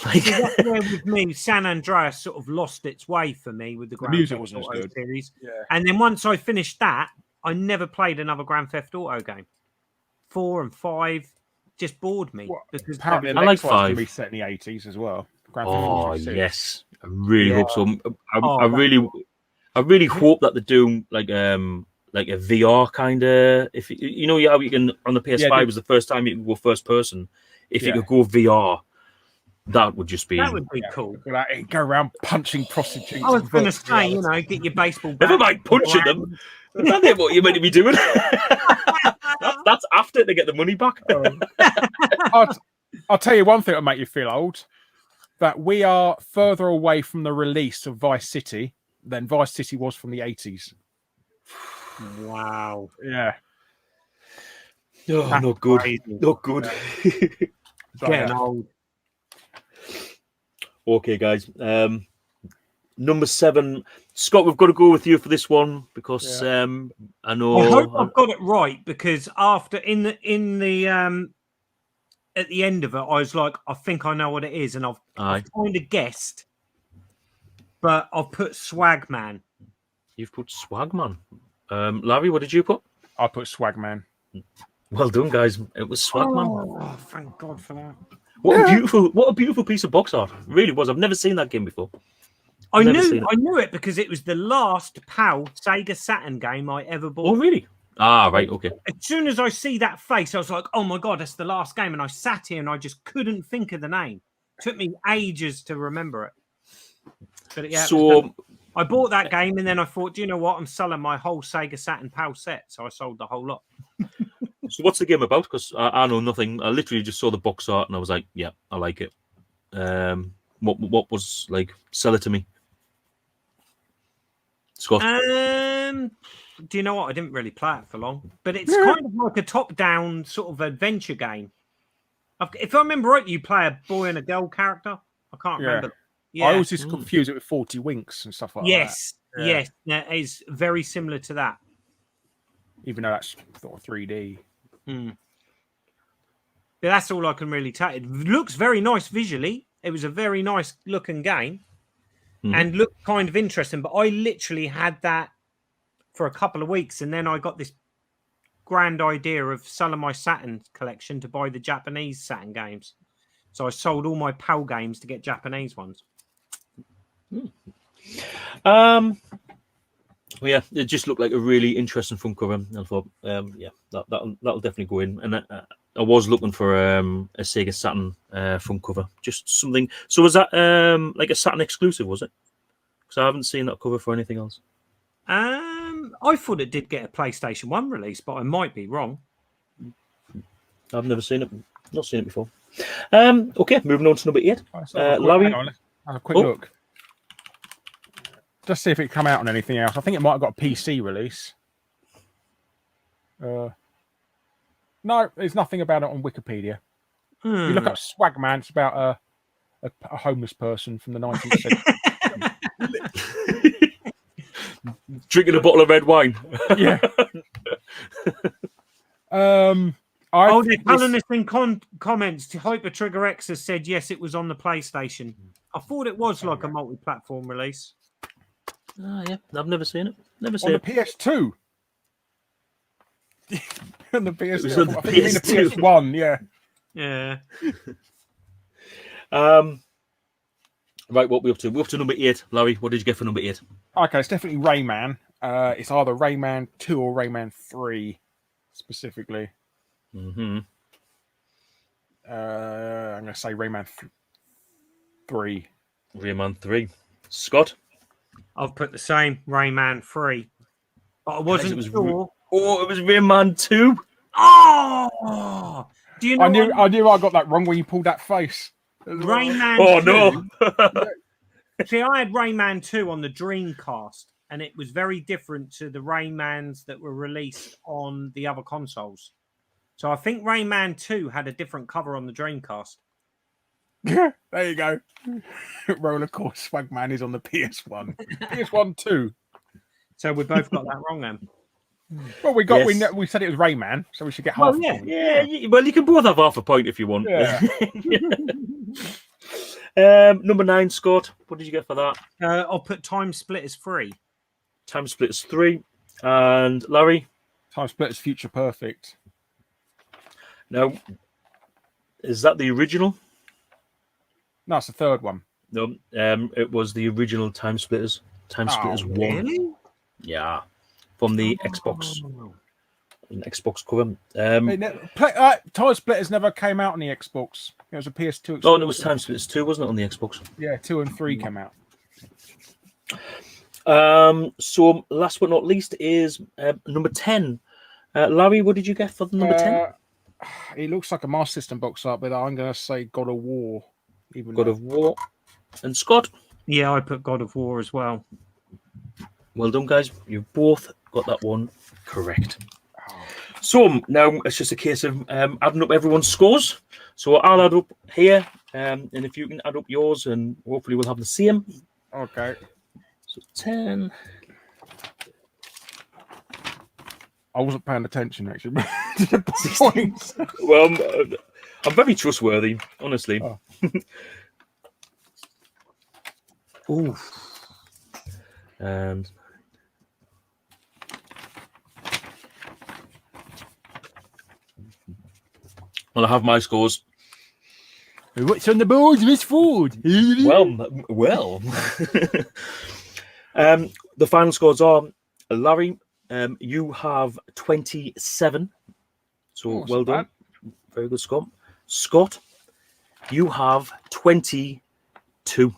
Like, See, that's where with me, San Andreas sort of lost its way for me with the Grand music Theft wasn't as Auto good. series. Yeah. And then once I finished that, I never played another Grand Theft Auto game. 4 and 5 just bored me Well, because Apparently, I like the next one's gonna 5. be set in the 80s as well. Grand Theft oh Auto 6. yes, I really hope so. Oh, I really hope that they're doing like a VR kind of. If you know how you can on the PS5 was the first time you could go first person. If you Yeah. could go VR, that would just be. that would be cool. Like, go around punching prostitutes. I was in going to virtual say, reality. get your baseball bat. Never mind punching them. That ain't what you're meant to be doing. That's That's after they get the money back. I'll tell you one thing that'll make you feel old. That we are further away from the release of Vice City than Vice City was from the 80s. Wow. Yeah. Oh, not good. Crazy. Not good. Getting old. Okay, guys. Number 7, Scott. We've got to go with you for this one because I know. I hope I've got it right because after in the at the end of it, I was like, I think I know what it is, and I've kind of guessed, but I've put Swagman. You've put Swagman. Larry, what did you put? I put Swagman. Well done, guys. It was Swagman. Oh, thank God for that. What a beautiful piece of box art. It really was. I've never seen that game before. I knew it because it was the last PAL Sega Saturn game I ever bought. Oh, really? Ah, right, okay. As soon as I see that face, I was like, oh my God, that's the last game. And I sat here and I just couldn't think of the name. It took me ages to remember it. But yeah, so I bought that game and then I thought, do you know what? I'm selling my whole Sega Saturn PAL set. So I sold the whole lot. So what's the game about? Because I know nothing. I literally just saw the box art and I was like, yeah, I like it. What was like? Sell it to me, Scott. Do you know what? I didn't really play it for long, but it's kind of like a top-down sort of adventure game. If I remember right, you play a boy and a girl character. I can't remember. Yeah. I always just confuse it with 40 Winks and stuff like that. Yes, that is very similar to that. Even though that's sort of 3D. But that's all I can really tell. It looks very nice visually. It was a very nice looking game and looked kind of interesting. But I literally had that for a couple of weeks, and then I got this grand idea of selling my Saturn collection to buy the Japanese Saturn games. So I sold all my PAL games to get Japanese ones. Well, yeah, it just looked like a really interesting front cover. I thought, that'll definitely go in. And I was looking for a Sega Saturn front cover, just something. So was that like a Saturn exclusive? Was it? Because I haven't seen that cover for anything else. I thought it did get a PlayStation 1 release, but I might be wrong. I've never seen it. Not seen it before. Okay, moving on to number 8. Larry, have a quick look. Just see if it come out on anything else. I think it might have got a PC release. No, there's nothing about it on Wikipedia. You look up Swagman. It's about a homeless person from the 19th century. Drinking a bottle of red wine. Yeah. They're telling us in comments. Hyper Trigger X has said yes, it was on the PlayStation. I thought it was like a multi-platform release. Oh, yeah, I've never seen it. Never on seen it. The PS2. On the PS2. It was on the I think PS2. the PS1, yeah. Yeah. Right, what are we up to? We're up to number 8. Larry, what did you get for number 8? Okay, it's definitely Rayman. It's either Rayman 2 or Rayman 3, specifically. Mm-hmm. I'm going to say Rayman 3. Rayman 3. Scott? I've put the same Rayman 3. But I wasn't sure. It was Rayman 2. Oh! Do you know I knew I got that wrong when you pulled that face. Rayman 2. No. See, I had Rayman 2 on the Dreamcast, and it was very different to the Raymans that were released on the other consoles. So I think Rayman 2 had a different cover on the Dreamcast. There you go. Roller Coaster Swagman is on the PS1. PS1 2. So we both got that wrong then. Well, we said it was Rayman, so we should get half. Well, you can both have half a point if you want. Yeah. Number 9, Scott. What did you get for that? I'll put Time Splitters 3. Time Splitters 3. And Larry? Time Splitters Future Perfect. Now, is that the original? No, it's the third one. No, it was the original Time Splitters. Time Splitters 1. Really? Yeah. From the Xbox. An Xbox cover. Time Splitters never came out on the Xbox. It was a PS2 exclusive. Oh, and it was Time Splitters 2, wasn't it, on the Xbox? Yeah, 2 and 3 came out. So last but not least is number 10. Larry, what did you get for the number 10? It looks like a Master System box art, but I'm going to say God of War. God of War. And Scott? Yeah, I put God of War as well. Well done, guys. You've both got that one correct. So now it's just a case of adding up everyone's scores. So I'll add up here, and if you can add up yours, and hopefully we'll have the same. Okay. So 10. I wasn't paying attention, actually. To the points. Well, I'm very trustworthy, honestly. Oh. Ooh. And well, I have my scores. What's on the board? Miss Ford. Well. The final scores are Larry. You have 27. So well done. Very good, Scott. Scott, you have 22.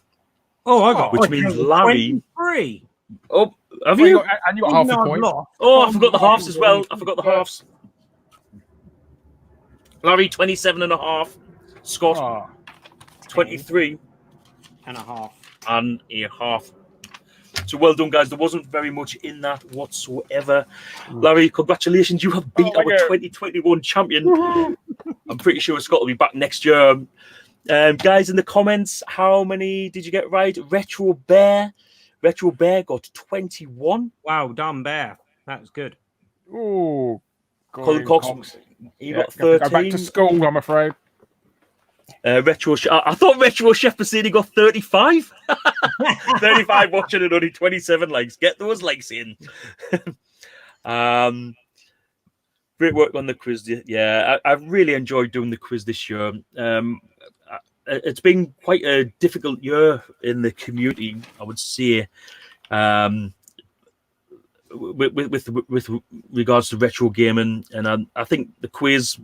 Oh, I got. Which means Larry. 23. Oh, have you? And you got half a point. Oh, I forgot the halves as well. I forgot the halves. Larry, 27 and a half. Scott, 23 and a half. And a half. So well done, guys. There wasn't very much in that whatsoever. Larry, congratulations. You have beat our 2021 champion. I'm pretty sure Scott will be back next year. Guys, in the comments, how many did you get right? Retro Bear got 21. Wow, done, Bear. That was good. Oh, Colin Cox, he got 13. Go back to school, I'm afraid. Retro I thought Retro Chef Basini got 35. 35 watching and only 27 likes. Get those likes in. Great work on the quiz. Yeah, I've really enjoyed doing the quiz this year. It's been quite a difficult year in the community, I would say, with regards to retro gaming, and I think the quiz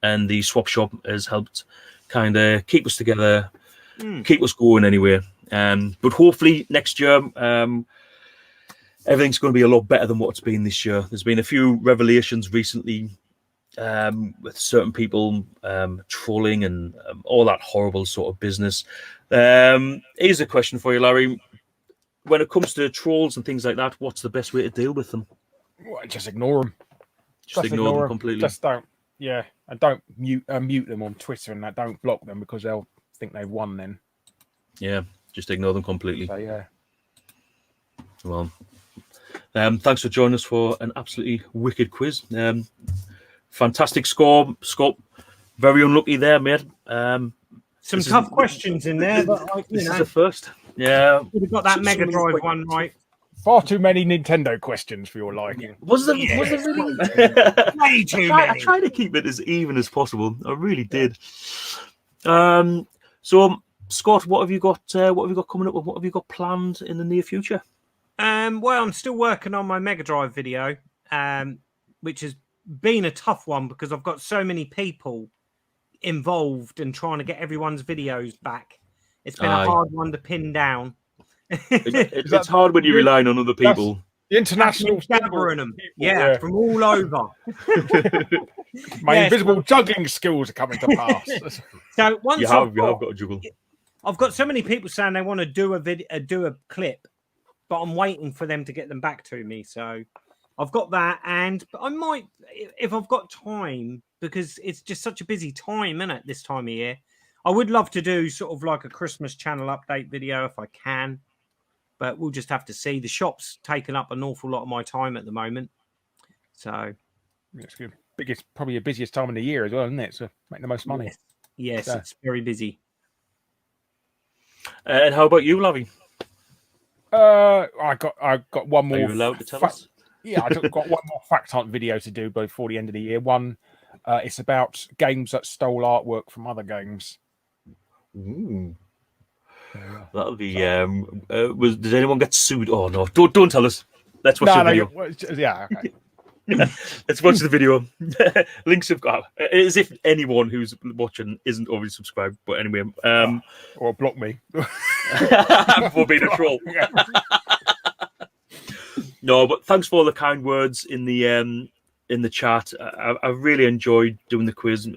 and the swap shop has helped kind of keep us together, keep us going anyway. But hopefully next year, everything's going to be a lot better than what it's been this year. There's been a few revelations recently with certain people trolling and all that horrible sort of business. Here's a question for you, Larry. When it comes to trolls and things like that, what's the best way to deal with them? Well, just ignore them. Just ignore them completely. Just don't. Yeah, and don't mute them on Twitter and that. Don't block them because they'll think they've won then. Yeah, just ignore them completely. So, yeah. Well, thanks for joining us for an absolutely wicked quiz. Fantastic score, Scott. Very unlucky there, mate. Some tough questions in there, but this is the first. Yeah, we've got that Mega Drive one right. Far too many Nintendo questions for your liking. Was there really? Way too many. I tried to keep it as even as possible. I really did. So, Scott, what have you got? What have you got coming up? What have you got planned in the near future? Well, I'm still working on my Mega Drive video, which has been a tough one because I've got so many people involved in trying to get everyone's videos back. It's been a hard one to pin down. It's hard when you're relying on other people. The international gathering them, yeah, from all over. My invisible juggling skills are coming to pass. So once you have got to juggle. I've got so many people saying they want to do a clip, but I'm waiting for them to get them back to me. So I've got that, and I might, if I've got time, because it's just such a busy time, isn't it? This time of year, I would love to do sort of like a Christmas channel update video if I can. But we'll just have to see. The shop's taken up an awful lot of my time at the moment. So it's good. It's probably your busiest time of the year as well, isn't it? So make the most money. Yes, it's very busy. And how about you, Larry? I got one more. Are you allowed to tell us? Yeah, I've got one more fact hunt video to do before the end of the year. One, it's about games that stole artwork from other games. Ooh. That'll be. Did anyone get sued? Oh no! Don't tell us. Let's watch the video. Yeah. Okay. Let's watch the video. Links have got as if anyone who's watching isn't already subscribed. But anyway, or block me for being a troll. No, but thanks for all the kind words in the chat. I really enjoyed doing the quiz.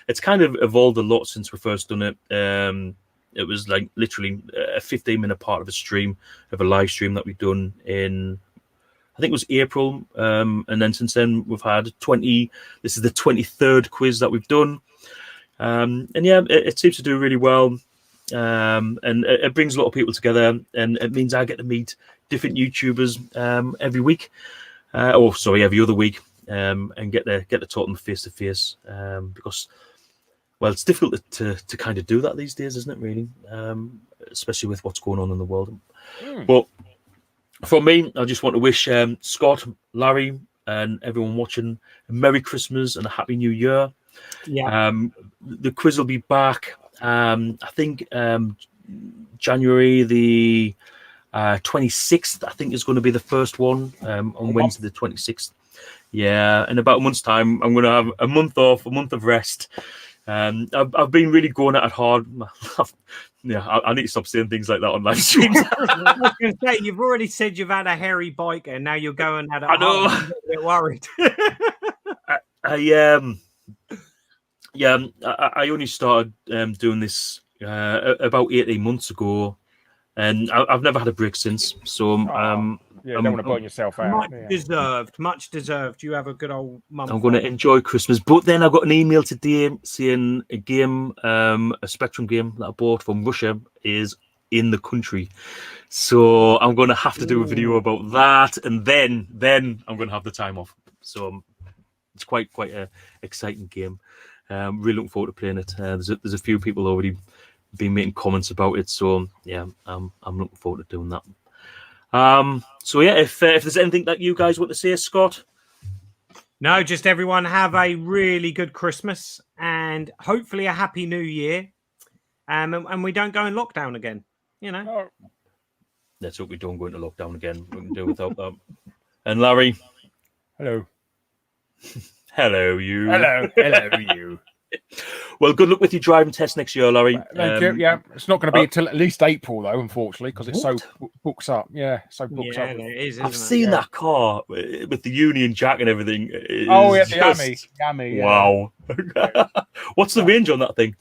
It's kind of evolved a lot since we first done it. It was like literally a 15-minute part of a stream, of a live stream that we've done in, I think it was April. And then since then we've had 20. This is the 23rd quiz that we've done. And yeah, it seems to do really well. And it brings a lot of people together, and it means I get to meet different YouTubers every week, every other week, and get to talk to them face to face. Because, well, it's difficult to kind of do that these days, isn't it? Really, especially with what's going on in the world. But for me, I just want to wish Scott, Larry, and everyone watching a Merry Christmas and a Happy New Year. Yeah. The quiz will be back. I think January the 26th, I think, is going to be the first one on Wednesday the 26th. Yeah, in about a month's time, I'm going to have a month off, a month of rest. I've been really going at it hard. I need to stop saying things like that on live streams. I was going to say, you've already said you've had a hairy biker, and now you're going at it hard. know. I'm a bit worried. I only started doing this about 18 months ago, and I've never had a break since. So you don't want to burn yourself out. Much deserved. You have a good old month. I'm going to enjoy Christmas. But then I got an email today saying a game, a Spectrum game that I bought from Russia is in the country. So I'm going to have to do a video about that, and then I'm going to have the time off. So it's quite a exciting game. Really looking forward to playing it. There's a few people already been making comments about it, so yeah, I'm looking forward to doing that. So yeah, if there's anything that you guys want to say, Scott. No, just everyone have a really good Christmas and hopefully a happy New Year, and we don't go in lockdown again. You know. Oh. Let's hope we don't go into lockdown again. We can do without that. And Larry. Hello. Hello, you. Hello, you. Well, good luck with your driving test next year, Larry. Thank you. Yeah, it's not going to be until at least April, though, unfortunately, because it's so books up. Yeah, so books up. It is, I've seen that car with the Union Jack and everything. The Yummy. Wow. What's the range on that thing?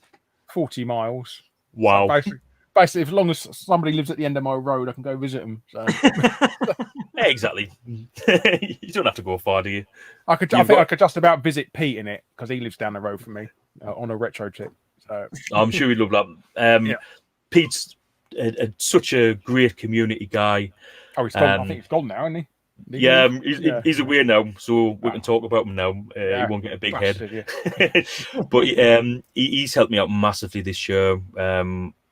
40 miles. Wow. So basically, as long as somebody lives at the end of my road, I can go visit them. So. Yeah, exactly. You don't have to go far, do you? I think I could just about visit Pete in it because he lives down the road from me on a retro trip. So I'm sure he'd love that. Pete's such a great community guy. Oh, he's gone. I think he's gone now, isn't he? He's away now, so we can talk about him now. He won't get a big head. But he's helped me out massively this year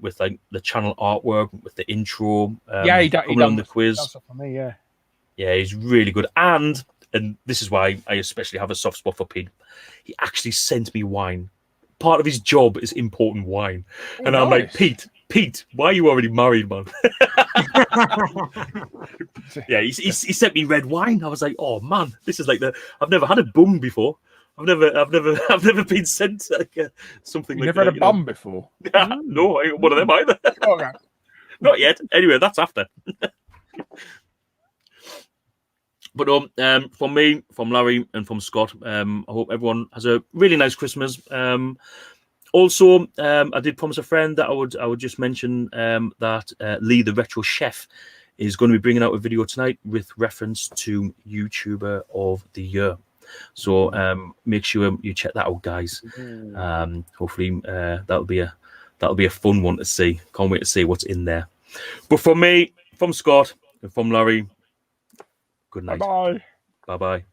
with like the channel artwork, with the intro. He done the quiz. Stuff for me, Yeah, he's really good. And this is why I especially have a soft spot for Pete. He actually sent me wine. Part of his job is importing wine. And I'm like, Pete, why are you already married, man? Yeah, he sent me red wine. I was like, oh man, this is like I've never had a bum before. I've never been sent something. You've never had a bum before? No, I ain't one of them either. Okay. Not yet. Anyway, that's after. But from me, from Larry, and from Scott, I hope everyone has a really nice Christmas. Also, I did promise a friend that I would just mention that Lee, the retro chef, is going to be bringing out a video tonight with reference to YouTuber of the Year. So make sure you check that out, guys. Hopefully that'll be a fun one to see. Can't wait to see what's in there. But from me, from Scott, and from Larry, good night. Bye-bye. Bye-bye.